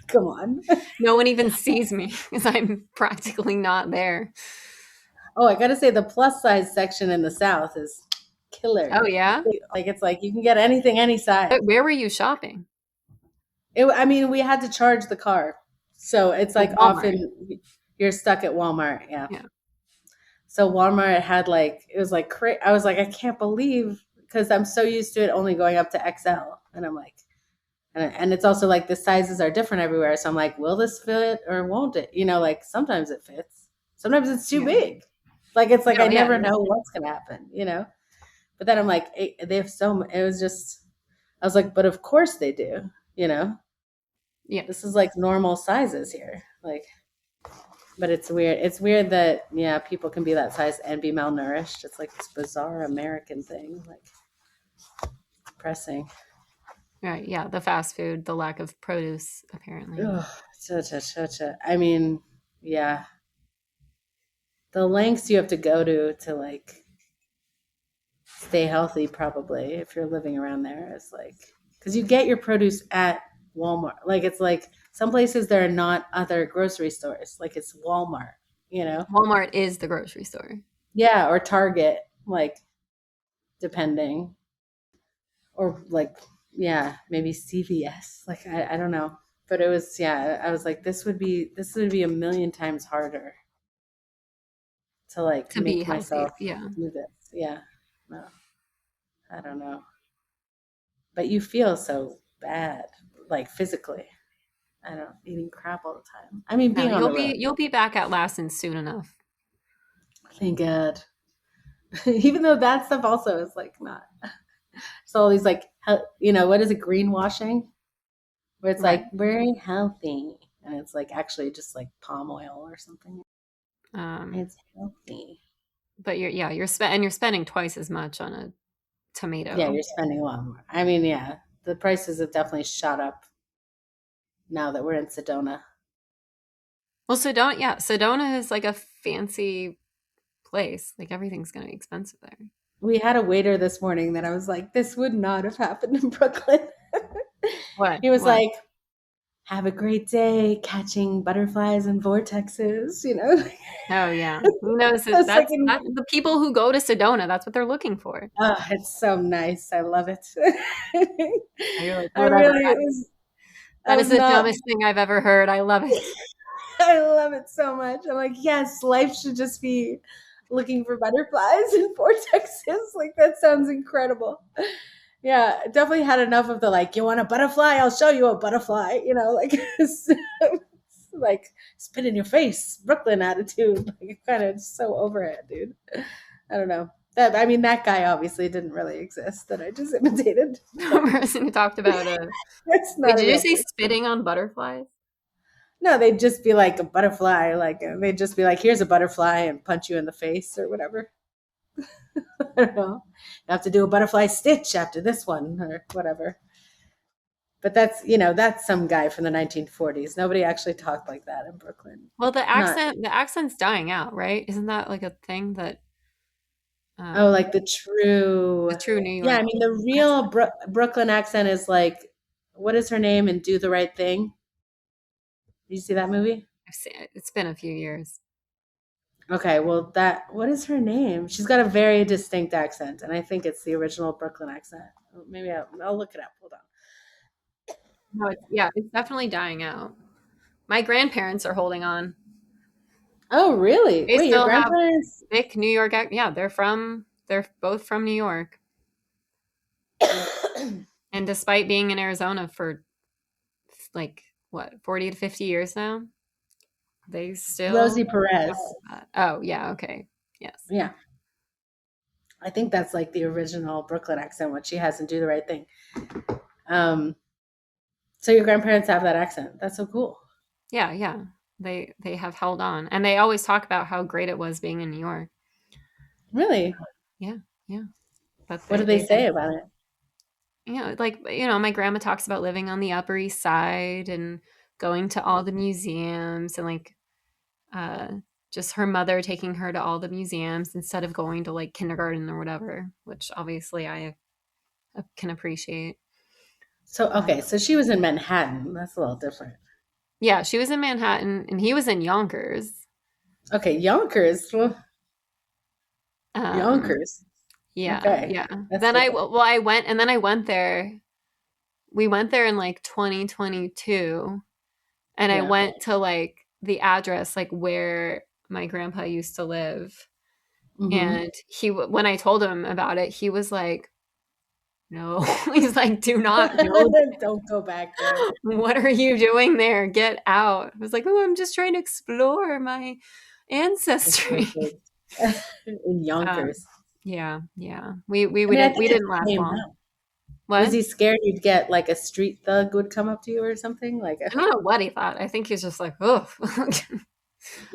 Come on. No one even sees me because I'm practically not there. Oh, I gotta say the plus size section in the South is Oh, killer. yeah? Like it's like you can get anything any size. But where were you shopping? I mean, we had to charge the car, so it's Oh, like Walmart. often you're stuck at Walmart. Yeah. Yeah. So Walmart had like it was like I was like I can't believe because I'm so used to it only going up to XL, and I'm like, and it's also like the sizes are different everywhere. So I'm like, will this fit or won't it? Like sometimes it fits, sometimes it's too Yeah. big. Like it's like I Oh, yeah. never know what's gonna happen. But then I'm like, they have it was just, I was like, but of course they do, you know? Yeah. This is like normal sizes here. Like, but it's weird. It's weird that, yeah, people can be that size and be malnourished. It's like this bizarre American thing. Like, depressing. Right. Yeah. The fast food, the lack of produce, apparently. Ugh, such a, I mean, yeah. The lengths you have to go to like stay healthy, probably, if you're living around there, is like, because you get your produce at Walmart. Like, it's like some places there are not other grocery stores. Like, it's Walmart, you know? Walmart is the grocery store. Yeah, or Target, like, depending. Or like, yeah, maybe CVS. Like, I don't know. But it was, yeah, I was like, this would be a million times harder to like To be make healthy. myself Yeah. do this. Yeah. No, I don't know. But you feel so bad, like physically. I don't eating crap all the time. I mean, No, being on the road. you'll be back at Lassen soon enough. Thank God. Even though that stuff also is like not. So all these like, what is it? Greenwashing, where it's Right. like very healthy, and it's like actually just like palm oil or something. Um, It's healthy. but you're spending twice as much on a Yeah, tomato. you're spending a lot more. I mean, yeah, the prices have definitely shot up now that we're in Sedona. Well, Sedona is like a fancy place. Like everything's gonna be expensive there. We had a waiter this morning that I was like, this would not have happened in Brooklyn. What? He was What? like, have a great day catching butterflies and vortexes, you know? Oh yeah. Who knows? It's like, That's the people who go to Sedona. That's what they're looking for. oh, it's so nice. I love it. And you're like, I whatever. really is. That is I'm the not. dumbest thing I've ever heard. I love it. I love it so much. I'm like, yes, life should just be looking for butterflies and vortexes. Like, that sounds incredible. Yeah, definitely had enough of the like, you want a butterfly? I'll show you a butterfly. Like, like spit in your face, Brooklyn attitude. Like, kind of so over it, dude. I don't know. I mean, that guy obviously didn't really exist that I just imitated. The person who talked about It's wait, not a did you real say person. spitting on butterflies? No, they'd just be like a butterfly. Like, they'd just be like, here's a butterfly and punch you in the face or whatever. I don't know. You have to do a butterfly stitch after this one or whatever. But that's some guy from the 1940s. Nobody actually talked like that in Brooklyn. Well, Not, the accent's dying out, right? Isn't that like a thing that oh, um like the true, the true New yeah, I York mean, the real accent? Brooklyn accent is like, what is her name in Do the Right Thing? Did you see that movie? I've seen it. It's been a few years. Okay, well, what is her name? She's got a very distinct accent, and I think it's the original Brooklyn accent. Maybe I'll look it up. Hold on. No, it's definitely dying out. My grandparents are holding on. Oh, really? They Wait, your still have grandparents? thick New York yeah, they're both from New York. And despite being in Arizona for like what, 40 to 50 years now, they still Rosie talk Perez. like that. Oh, yeah, okay. Yes. Yeah, I think that's like the original Brooklyn accent, what she has in Do the Right Thing. Um, so your grandparents have that accent. That's so cool. Yeah, yeah. They have held on. And they always talk about how great it was being in New York. Really? Yeah, yeah. But What do they say about it? my grandma talks about living on the Upper East Side and going to all the museums and like uh just her mother taking her to all the museums instead of going to like kindergarten or whatever, which obviously I can appreciate. So, Uh, okay, so she was in Manhattan. That's a little different. yeah, she was in Manhattan and he was in Yonkers. Okay, Yonkers. Well, Um, Yonkers. yeah, Okay, yeah. that's Then different. I went and then I went there. We went there in like 2022 and I Yeah. went to like the address like where my grandpa used to live. Mm-hmm. And when I told him about it, he was like, "No." He's like, "Do not go Don't go back there. what are you doing there? Get out." I was like, "Oh, I'm just trying to explore my It's so ancestry." good. In um, Yonkers. Yeah, yeah. We I mean, I we think it's didn't last came long. out. Was What? he scared you'd get like a street thug would come up to you or something? Like a I don't know what he thought. I think he's just like, oh,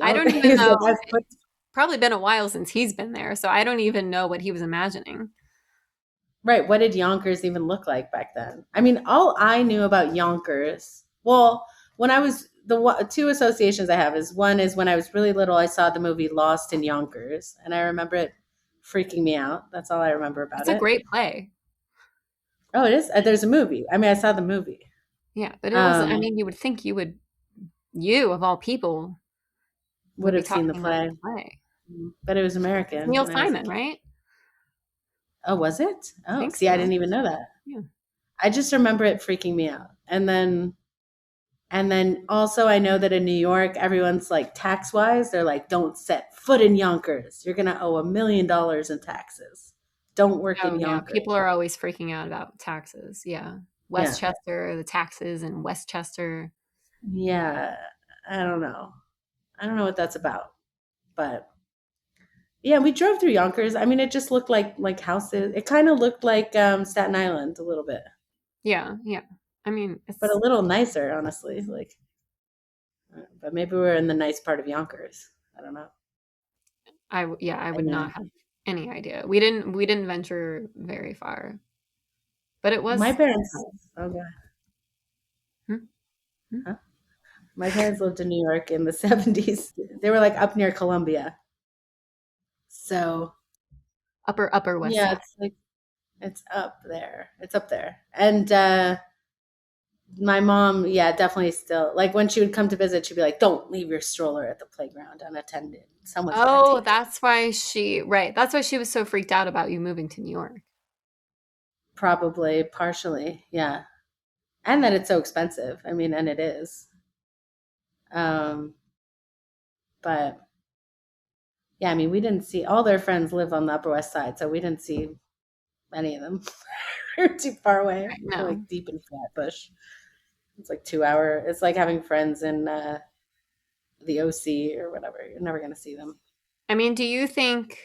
I young don't even he's like, know. I've put Probably been a while since he's been there, so I don't even know what he was imagining. right, what did Yonkers even look like back then? I mean, all I knew about Yonkers, well, when I was two associations I have is one is when I was really little, I saw the movie Lost in Yonkers, and I remember it freaking me out. That's all I remember about It's a it. great play. Oh, it is. There's a movie. I mean, I saw the movie. Yeah, but it was, I Um, mean, you would think you of all people would would be have seen the talking about the play, play. but it was It's American, Neil and I was a Simon, kid. right? Oh, was it? I Oh, think see, I so. didn't even know that. Yeah. I just remember it freaking me out. And then also I know that in New York, everyone's like tax wise, they're like, don't set foot in Yonkers. You're gonna owe $1 million in taxes. Don't work Oh, in yeah. Yonkers. People are always freaking out about taxes. Yeah. Yeah. Westchester, the taxes in Westchester. Yeah. I don't know. I don't know what that's about. But yeah, we drove through Yonkers. I mean, it just looked like houses. It kind of looked like Staten Island a little bit, Yeah, yeah. I mean, but a it's little nicer, honestly. Like, but maybe we're in the nice part of Yonkers. I don't know. yeah, I I would know. not have any idea. We didn't venture very far, but it My was parents. Oh god. hmm, hmm. Huh? My parents lived in New York in the 70s. They were like up near Columbia. So, Upper West yeah, Side. it's like it's up there. It's up there. And my mom, yeah, definitely still like when she would come to visit, she'd be like, "Don't leave your stroller at the playground unattended. Someone's going to Oh, take it." that's why right. That's why she was so freaked out about you moving to New York. Probably partially. Yeah. And that it's so expensive. I mean, and it is. Um, but yeah, I mean, we didn't see all their friends live on the Upper West Side, so we didn't see any of them. We were too far away. Right. We're No. like deep in Flatbush. It's like 2 hour. It's like having friends in the OC or whatever. You're never gonna see them. I mean, do you think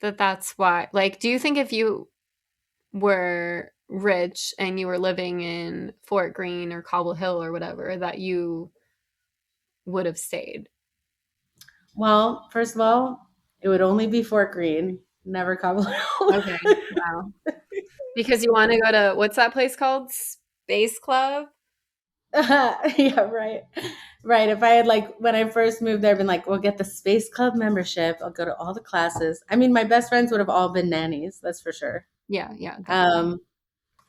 that that's why, like, do you think if you were rich and you were living in Fort Greene or Cobble Hill or whatever, that you would have stayed? Well, first of all, it would only be Fort Greene, never Cobble Hill. Okay. Wow. Because you want to go to what's that place called? Space Club? Yeah, right. Right. If I had like when I first moved there, been like, we'll get the Space Club membership. I'll go to all the classes. I mean, my best friends would have all been nannies, that's for sure. Yeah, yeah, definitely. Um,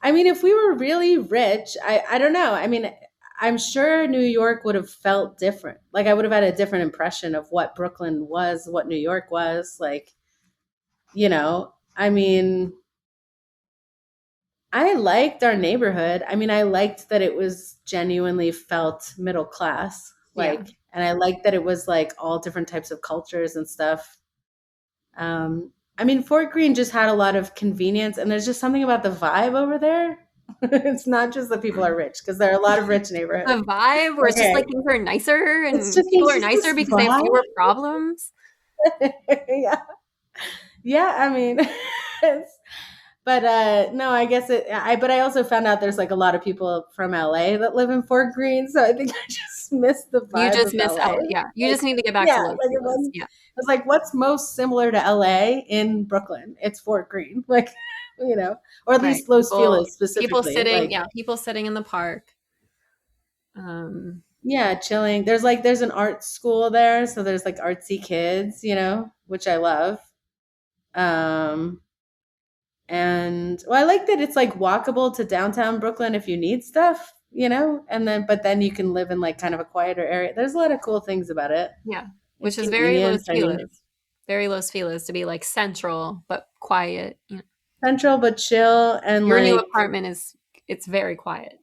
I mean, if we were really rich, I don't know. I mean, I'm sure New York would have felt different. Like I would have had a different impression of what Brooklyn was, what New York was. Like, I mean, I liked our neighborhood. I mean, I liked that it was genuinely felt middle class. Yeah. And I liked that it was like all different types of cultures and stuff. I mean, Fort Greene just had a lot of convenience, and there's just something about the vibe over there. It's not just that people are rich, because there are a lot of rich neighborhoods. The vibe where it's just Okay, like things are nicer it's and just people it's are just nicer this because they have vibe. fewer problems. Yeah, yeah. I mean, it's, but no, I guess it. But I also found out there's like a lot of people from LA that live in Fort Greene, so I think I just missed the You vibe just of miss LA. LA. Yeah. You Like, just need to get back yeah, to Los like Feliz. Yeah. it was like, what's most similar to LA in Brooklyn? It's Fort Greene, like or at Right. least Los Feliz specifically. Like, People sitting in the park. Um, yeah, chilling. There's an art school there, so there's like artsy kids, which I love. Um, And well, I like that it's like walkable to downtown Brooklyn if you need stuff, and but then you can live in like kind of a quieter area. There's a lot of cool things about it. yeah. It's Which is very convenient. Los I mean, Feliz. Very Los Feliz to be like central but quiet. You know, central but chill and your new like apartment is it's very quiet.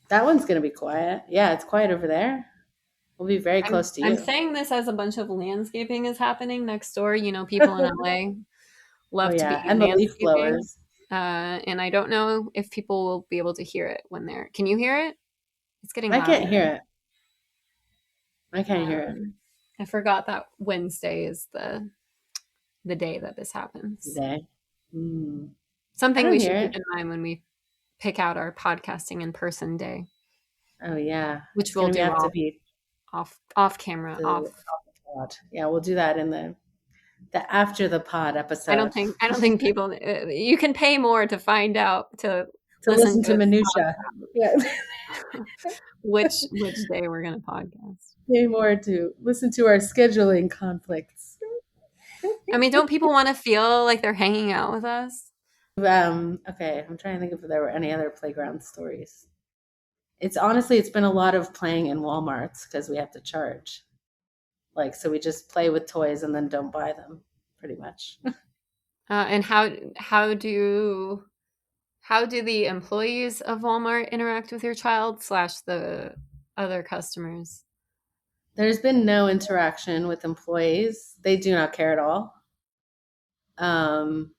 that one's gonna be quiet. Yeah, it's quiet over there. We'll be very close to I'm you. saying this as a bunch of landscaping is happening next door. You know, people in LA Oh love to yeah, be and the leaf landscaping. blowers. And I don't know if people will be able to hear it when they're. Can you hear it? It's getting I can't louder. hear it. I can't hear it. I forgot that Wednesday is the the day that this happens. Today. I Something don't we should hear keep it. in mind when we pick out our podcasting in person day, Oh yeah, which it's we'll gonna do have to be off camera, the off. pod. Yeah, we'll do that in the after the pod episode I don't think people you can pay more to find out to to listen listen to to us minutia. Yeah, talk which day we're going to podcast. pay more to listen to our scheduling conflicts. I mean, don't people want to feel like they're hanging out with us? Okay, I'm trying to think if there were any other playground stories. It's honestly, it's been a lot of playing in Walmarts because we have to charge. Like, so we just play with toys and then don't buy them, pretty much. And how do the employees of Walmart interact with your child slash the other customers? There's been no interaction with employees. They do not care at all. Um,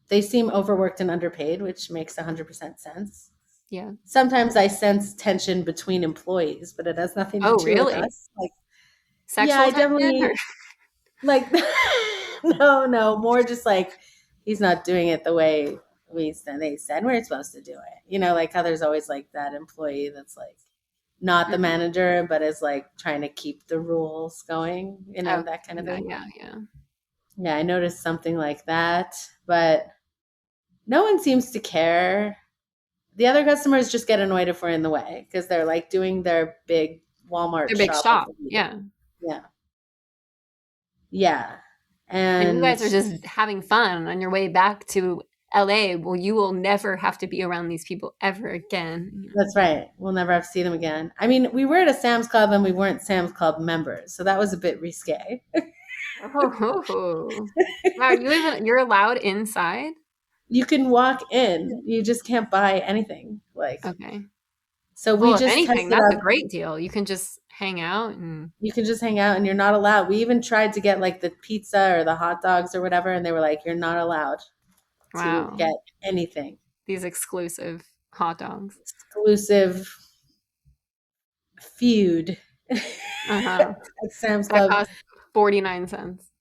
they seem overworked and underpaid, which makes 100% sense. Yeah. Sometimes I sense tension between employees, but it has nothing to Oh, do with really? us. Like, yeah, Sexual I tension? definitely like, no, more just like he's not doing it the way they said we're supposed to do it. You know, like how there's always like that employee that's like not the Mhm. manager, but is like trying to keep the rules going, you know, Oh, that kind of yeah, thing. yeah. Yeah, I noticed something like that, but no one seems to care. The other customers just get annoyed if we're in the way because they're like doing their big Walmart Their big shop of shop. the week. Yeah. Yeah. Yeah. And you And guys are just having fun on your way back to LA. Well, you will never have to be around these people ever again. that's right. We'll never have to see them again. I mean, we were at a Sam's Club and we weren't Sam's Club members, so that was a bit risque. Oh, wow! You're allowed inside. You can walk in, you just can't buy anything. Like, Okay. so we Well, if just anything, tested that's a out. great deal. You can just hang out and You can just hang out and you're not allowed. We even tried to get like the pizza or the hot dogs or whatever, and they were like, you're not allowed to wow, get anything. these exclusive hot dogs. Exclusive feud Uh-huh. at Sam's That Club. cost 49 cents.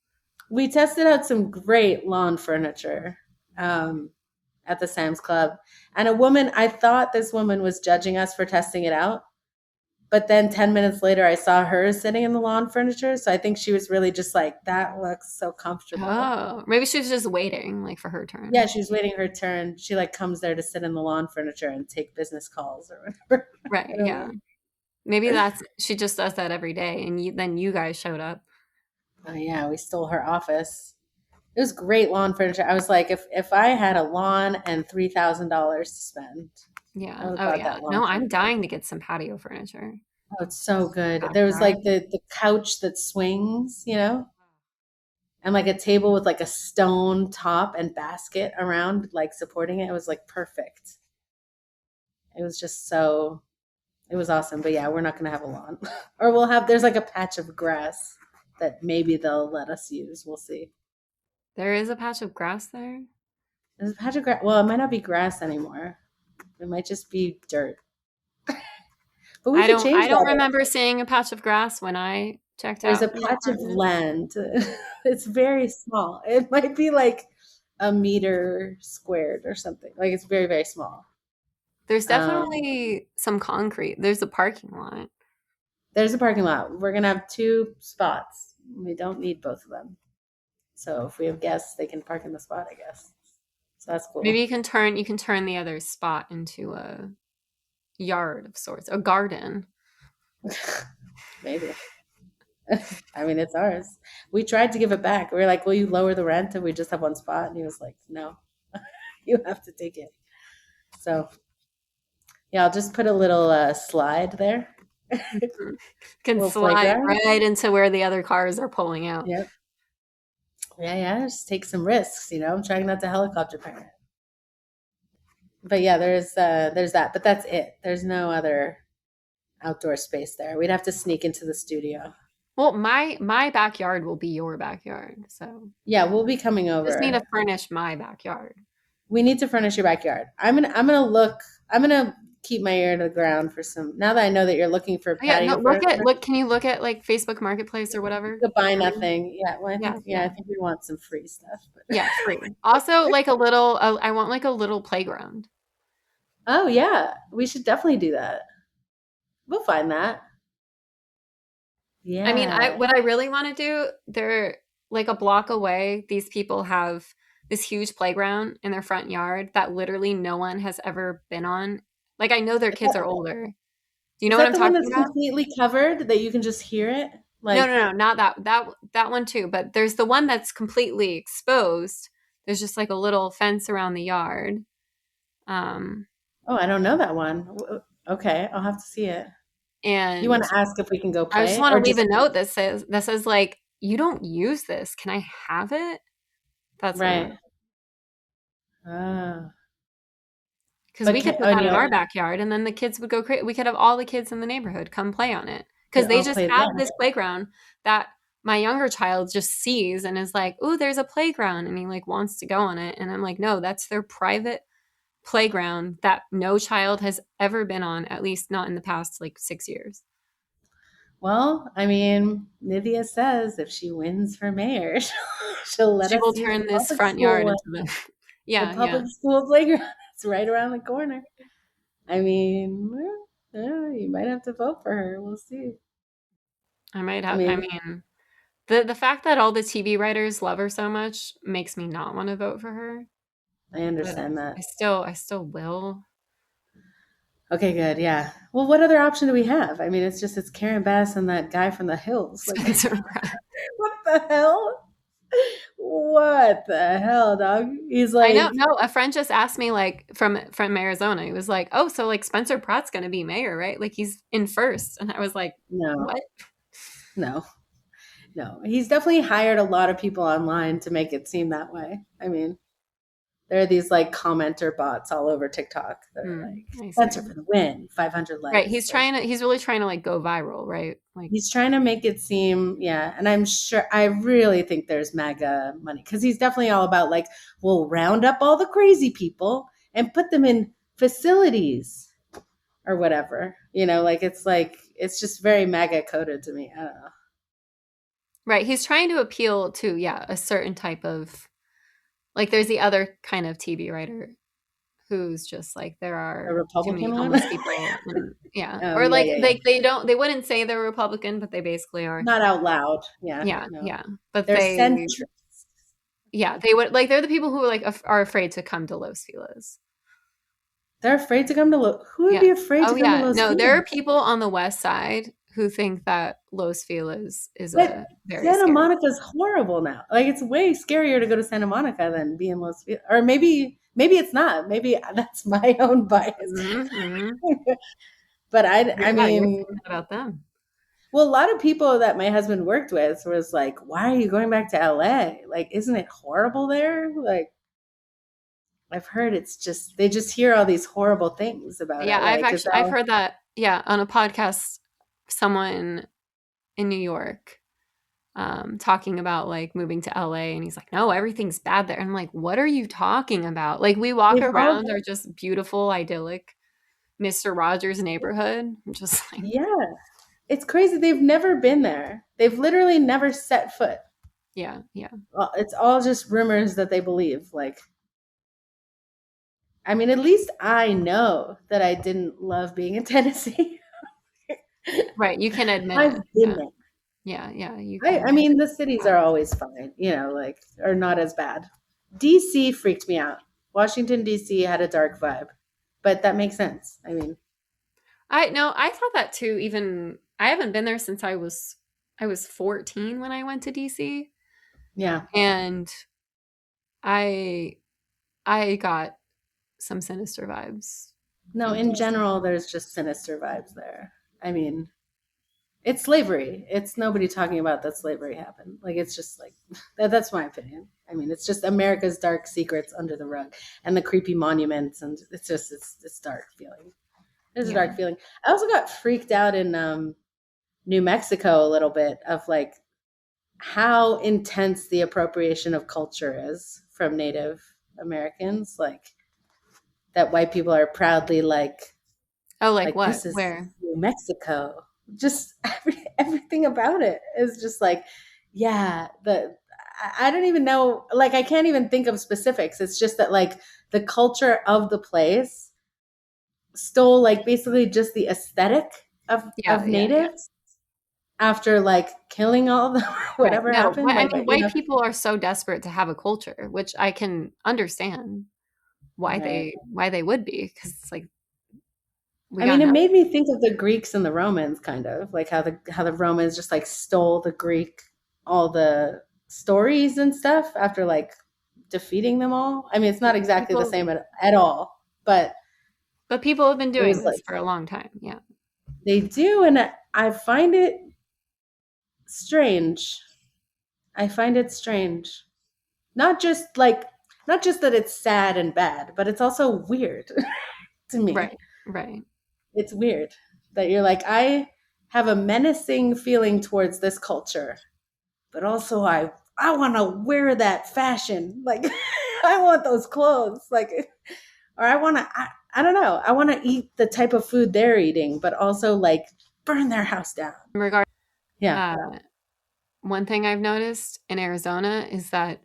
We tested out some great lawn furniture at the Sam's Club. And I thought this woman was judging us for testing it out. But then 10 minutes later, I saw her sitting in the lawn furniture. So I think she was really just like, that looks so comfortable. Oh, maybe she was just waiting like for her Yeah, turn. she was waiting her turn. She like comes there to sit in the lawn furniture and take business calls or whatever. Right, I don't yeah. know. Maybe she just does that every day and then you guys showed up. Oh yeah, we stole her office. It was great lawn furniture. I was like, if I had a lawn and $3,000 to spend, I Yeah. would have Oh bought yeah. that lawn No, I'm furniture. dying to get some patio furniture. Oh, it's so good. There was like Backyard. the couch that swings, you know, and like a table with like a stone top and basket around, like supporting it. It was like perfect. It was just so, it was awesome. But yeah, we're not going to have a lawn. Or there's like a patch of grass that maybe they'll let us use. We'll see. There is a patch of grass there. There's a patch of grass. Well, it might not be grass anymore. It might just be dirt. But we could change I don't that. remember seeing a patch of grass when I checked There's a out the patch of apartment. land. It's very small. It might be like a meter squared or something. Like it's very, very small. There's Um, definitely some concrete. There's a parking lot. there's a parking lot. We're gonna have two spots. We don't need both of them. So if we have guests, they can park in the spot, I guess. So that's Maybe cool. you can turn the other spot into a yard of sorts, a garden. Maybe. I mean, it's ours. We tried to give it back. We were like, "Will you lower the rent if we just have one spot?" And he was like, "No, you have to take it." So yeah, I'll just put a little slide there, Mhm. Can little slide playground. right into where the other cars are pulling out. Yep. Yeah, yeah. Just take some risks. You know, I'm trying not to helicopter parent. But yeah, there's that. But that's it. There's no other outdoor space there. We'd have to sneak into the studio. Well, my backyard will be your backyard, so Yeah, we'll be coming just need to over. furnish my backyard. We need to furnish your backyard. I'm gonna look. I'm gonna keep my ear to the ground for some. Now that I know that you're looking for Oh, yeah, no, patio furniture, can you look at like Facebook Marketplace or whatever? to buy I mean, nothing. Yeah, well, I yeah, think yeah, I think we want some free stuff. But yeah, free. Also, like a little, I want like a little playground. oh yeah, we should definitely do that. We'll find that. I mean, Yeah. what I really want to do, they're like a block away. These people have this huge playground in their front yard that literally no one has ever been on. Like, I know their Is kids that, are older. Do you is know what that I'm the one talking that's about? completely covered that you can just hear it? No, no, Like, no, not that one too. But there's the one that's completely exposed. There's just like a little fence around the yard. Um, oh, I don't know that one. Okay, I'll have to see it. You want and to ask if we can go I just play want to or leave just a note that says like, you don't use this. Can I have it? That's what I want. right? Ah, Because but we could can put oh that in no, our backyard and then the kids would go crazy. We could have all the kids in the neighborhood come play on it. they Because they all just play have there. this playground that my younger child just sees and is like, "Ooh, there's a playground," and he like wants to go on it. And I'm like, "No, that's their private playground that no child has ever been on, at least not in the past like 6 years." Well, I mean, Nivea says if she wins for mayor, she'll let She us will use turn the this public front school yard one, into the the yeah, yeah. public school playground. It's right around the corner. I mean, you might have to vote for her. We'll see. I might I have. I mean, mean, the fact that all the TV writers love her so much makes me not want to vote for her. I But understand that. I still will. Okay, good. Yeah. Well, what other option do we have? I mean, it's Karen Bass and that guy from the hills. Like, Spencer Pratt. what the hell? What the hell, dog? He's I know. like, No, a friend just asked me like from Arizona. He was like, "Oh, so like Spencer Pratt's going to be mayor, right? Like he's in first." And I was like, no, "What?" no, no. He's definitely hired a lot of people online to make it seem that way. I mean, there are these like commenter bots all over TikTok that are Hmm, like, I Spencer see. for the win, 500 Right. likes. Like, He's really trying to like go viral, right? Like, he's trying to make it seem, yeah. And I'm sure, I really think there's MAGA money because he's definitely all about like, we'll round up all the crazy people and put them in facilities or whatever. Like, it's just very MAGA coded to me. I don't know. right. He's trying to appeal to, yeah, a certain type of like there's the other kind of TV writer who's just like there A are too many Republican one? homeless people and yeah. Oh, Or yeah, like yeah, yeah. they wouldn't say they're Republican, but they basically are. Not out loud. Yeah, Yeah, no. yeah. But They're they centrist. yeah, they would like they're the people who like are afraid to come to Los Feliz. They're afraid to come to Who would Yeah. be afraid Oh to come to yeah. Los No, there are Feliz? people on the west side who think that Los Feliz is But a very Santa scary. Monica's horrible now. Like, it's way scarier to go to Santa Monica than be in Los Feliz. Or maybe it's not. Maybe that's my own bias. Mhm. But I You're I yeah, you're mean, thinking about them. well, a lot of people that my husband worked with was like, "Why are you going back to LA? Like, isn't it horrible there?" Like, I've heard it's just they just hear all these horrible things about Yeah, LA because I've heard that yeah, on a podcast someone in New York talking about like moving to LA and he's like, "No, everything's bad there." And I'm like, "What are you talking about?" Like we walk they've all around our just beautiful idyllic Mr. Rogers neighborhood. I'm just like, yeah, it's crazy. They've never been there. They've literally never set foot. yeah, yeah. Well, it's all just rumors that they believe. Like, I mean, at least I know that I didn't love being in Tennessee. Right, you can admit I've it. been Yeah. there. Yeah, yeah, you I can mean, the cities are always fine, like, or not as bad. DC freaked me out. Washington, DC had a dark vibe, but that makes sense. I mean, I no, I thought that too. Even I haven't been there since I was 14 when I went to DC, yeah. and I I got some sinister vibes No, from in DC. general, there's just sinister vibes there. I mean, it's slavery. It's nobody talking about that slavery happened. Like, it's just like that's my opinion. I mean, it's just America's dark secrets under the rug and the creepy monuments, and it's dark feeling. There's a Yeah. dark feeling. I also got freaked out in New Mexico a little bit of like how intense the appropriation of culture is from Native Americans. Like, that white people are proudly like Oh, like Like, what? this is Where? New Mexico. Just everything about it is just like, yeah, I don't even know, like, I can't even think of specifics. It's just that, like, the culture of the place stole, like, basically just the aesthetic Yeah, of yeah, yeah. natives after, like, killing all the Right. whatever No, happened. I Like, mean, white people are so desperate to have a culture, which I can understand right. why they would be, because it's like we I got mean, it nothing. made me think of the Greeks and the Romans, kind of like how the Romans just like stole the Greek, all the stories and stuff after like defeating them all. I mean, it's not exactly the People same at all, but but people have been it doing was this like for a long time. Yeah. they do, and I find it strange. I find it strange. Not just like not just that it's sad and bad, but it's also weird to me. Right. Right. It's weird that you're like, I have a menacing feeling towards this culture, but also I want to wear that fashion. Like, I want those clothes. Like, or I don't know. I want to eat the type of food they're eating, but also like burn their house down. In regard Yeah. uh one thing I've noticed in Arizona is that,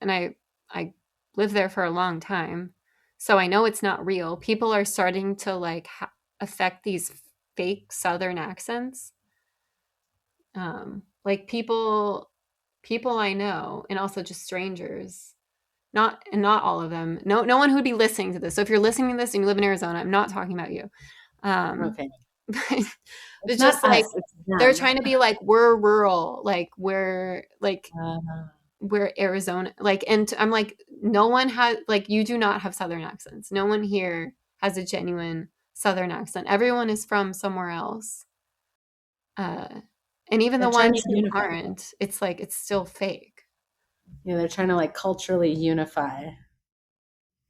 and I lived there for a long time, so I know it's not real. People are starting to like affect these fake Southern accents. Like people I know, and also just strangers. Not all of them. No one who'd be listening to this. So if you're listening to this and you live in Arizona, I'm not talking about you. Um, Okay. but It's it's not just like us. It's they're them. trying to be like we're rural, like Uh, we're Arizona, like, and I'm like, no one has, like, you do not have Southern accents. No one here has a genuine Southern accent. Everyone is from somewhere else. Uh, and even the they're trying ones to who unify. aren't, it's like it's still fake. They're trying to like culturally unify.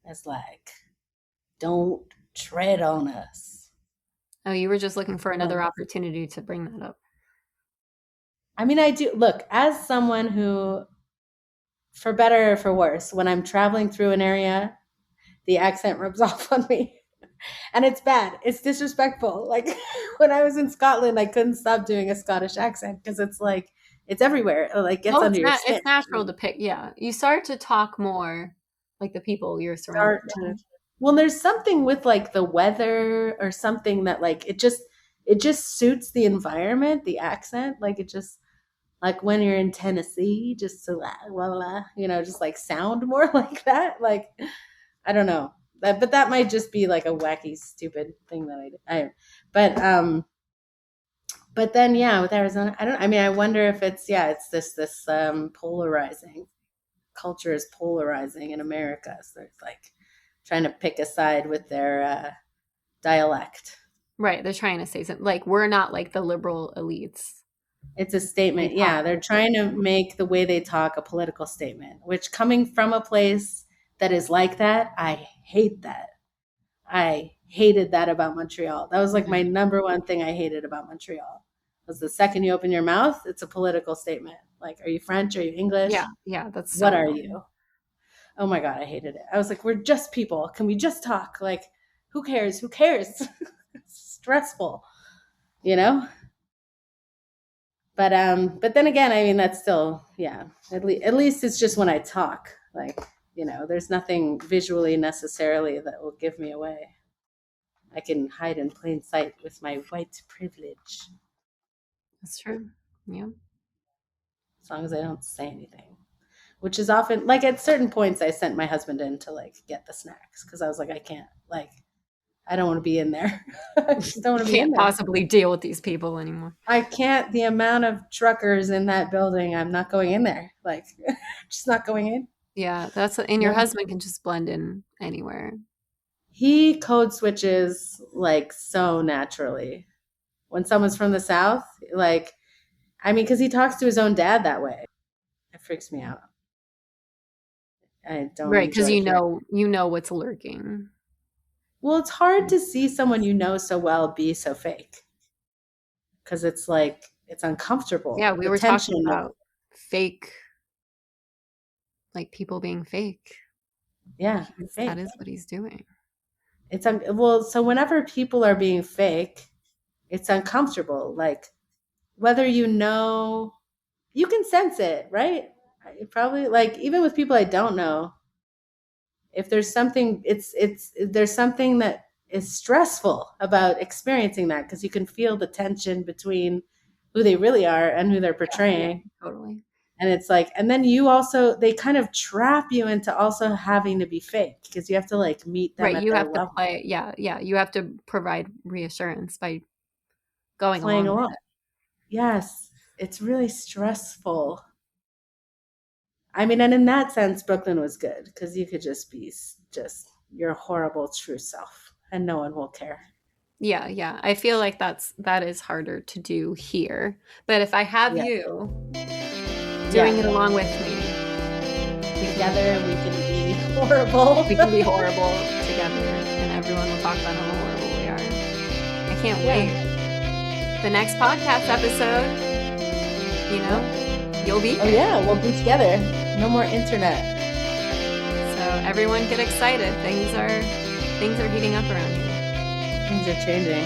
It's like, don't tread on us. Oh, you were just looking for But another opportunity to bring that up. I mean, I do look as someone who, for better or for worse, when I'm traveling through an area, the accent rubs off on me. And it's bad. It's disrespectful. Like, when I was in Scotland, I couldn't stop doing a Scottish accent because it's like it's everywhere. It like gets Well, under your it's skin. natural to pick. Yeah, you start to talk more like the people you're surrounded Start to by. Well, there's something with like the weather or something that like it just suits the environment, the accent. Like it just like when you're in Tennessee, just to just like sound more like that. Like I don't know. But that might just be like a wacky, stupid thing that but then yeah, with Arizona, I don't. I mean, I wonder if it's this polarizing culture is polarizing in America. So it's like trying to pick a side with their dialect. Right, they're trying to say something like we're not like the liberal elites. It's a They statement. talk Yeah, they're like this. trying to make the way they talk a political statement, which coming from a place that is like that, I hate that. I hated that about Montreal. That was like my Mhm. number one thing I hated about Montreal. Was the second you open your mouth, it's a political statement. Like, are you French? Are you Yeah, English? yeah, that's What so are annoying. you? Oh my god, I hated it. I was like, we're just people. Can we just talk? Like, who cares? Who cares? It's stressful, you know? But then again, I mean that's still yeah. At least it's just when I talk. Like, there's nothing visually necessarily that will give me away. I can hide in plain sight with my white privilege That's true. Yeah. as long as I don't say anything. Which is often like at certain points I sent my husband in to like get the snacks because I was like I can't like I don't want to be in there. I just don't want You to be in can't there. possibly deal with these people anymore. I can't. The amount of truckers in that building, I'm not going in there. Like, just not going in. Yeah, and your No. husband can just blend in anywhere. He code switches like so naturally. When someone's from the South, like, I mean, because he talks to his own dad that way. It freaks me out. I don't Right, because enjoy hearing. you know what's lurking. Well, it's hard to see someone you know so well be so fake because it's like, it's Yeah, uncomfortable. we The were talking tension of, about fake, like people being fake. yeah, That fake. is what he's doing. well, so whenever people are being fake, it's uncomfortable. Like whether you can sense it, right? Probably like even with people I don't know, if there's something there's something that is stressful about experiencing that because you can feel the tension between who they really are and who they're Yeah, portraying. totally. And it's like, and then you also, they kind of trap you into also having to be fake because you have to like meet them Right, at you their have to level, play yeah, you have to provide reassurance by going playing along with along. it. Yes, it's really stressful. I mean, and in that sense, Brooklyn was good because you could just be just your horrible true self and no one will care. Yeah, I feel like that is harder to do here. But if I have Yeah. you doing it Yeah. along with me, Together we can be horrible. we can be horrible together and everyone will talk about how horrible we are. I can't Yeah. wait. The next podcast episode, you'll be Oh here. yeah, we'll be together. No more internet. So everyone get excited. Things are heating up around here. Things are changing.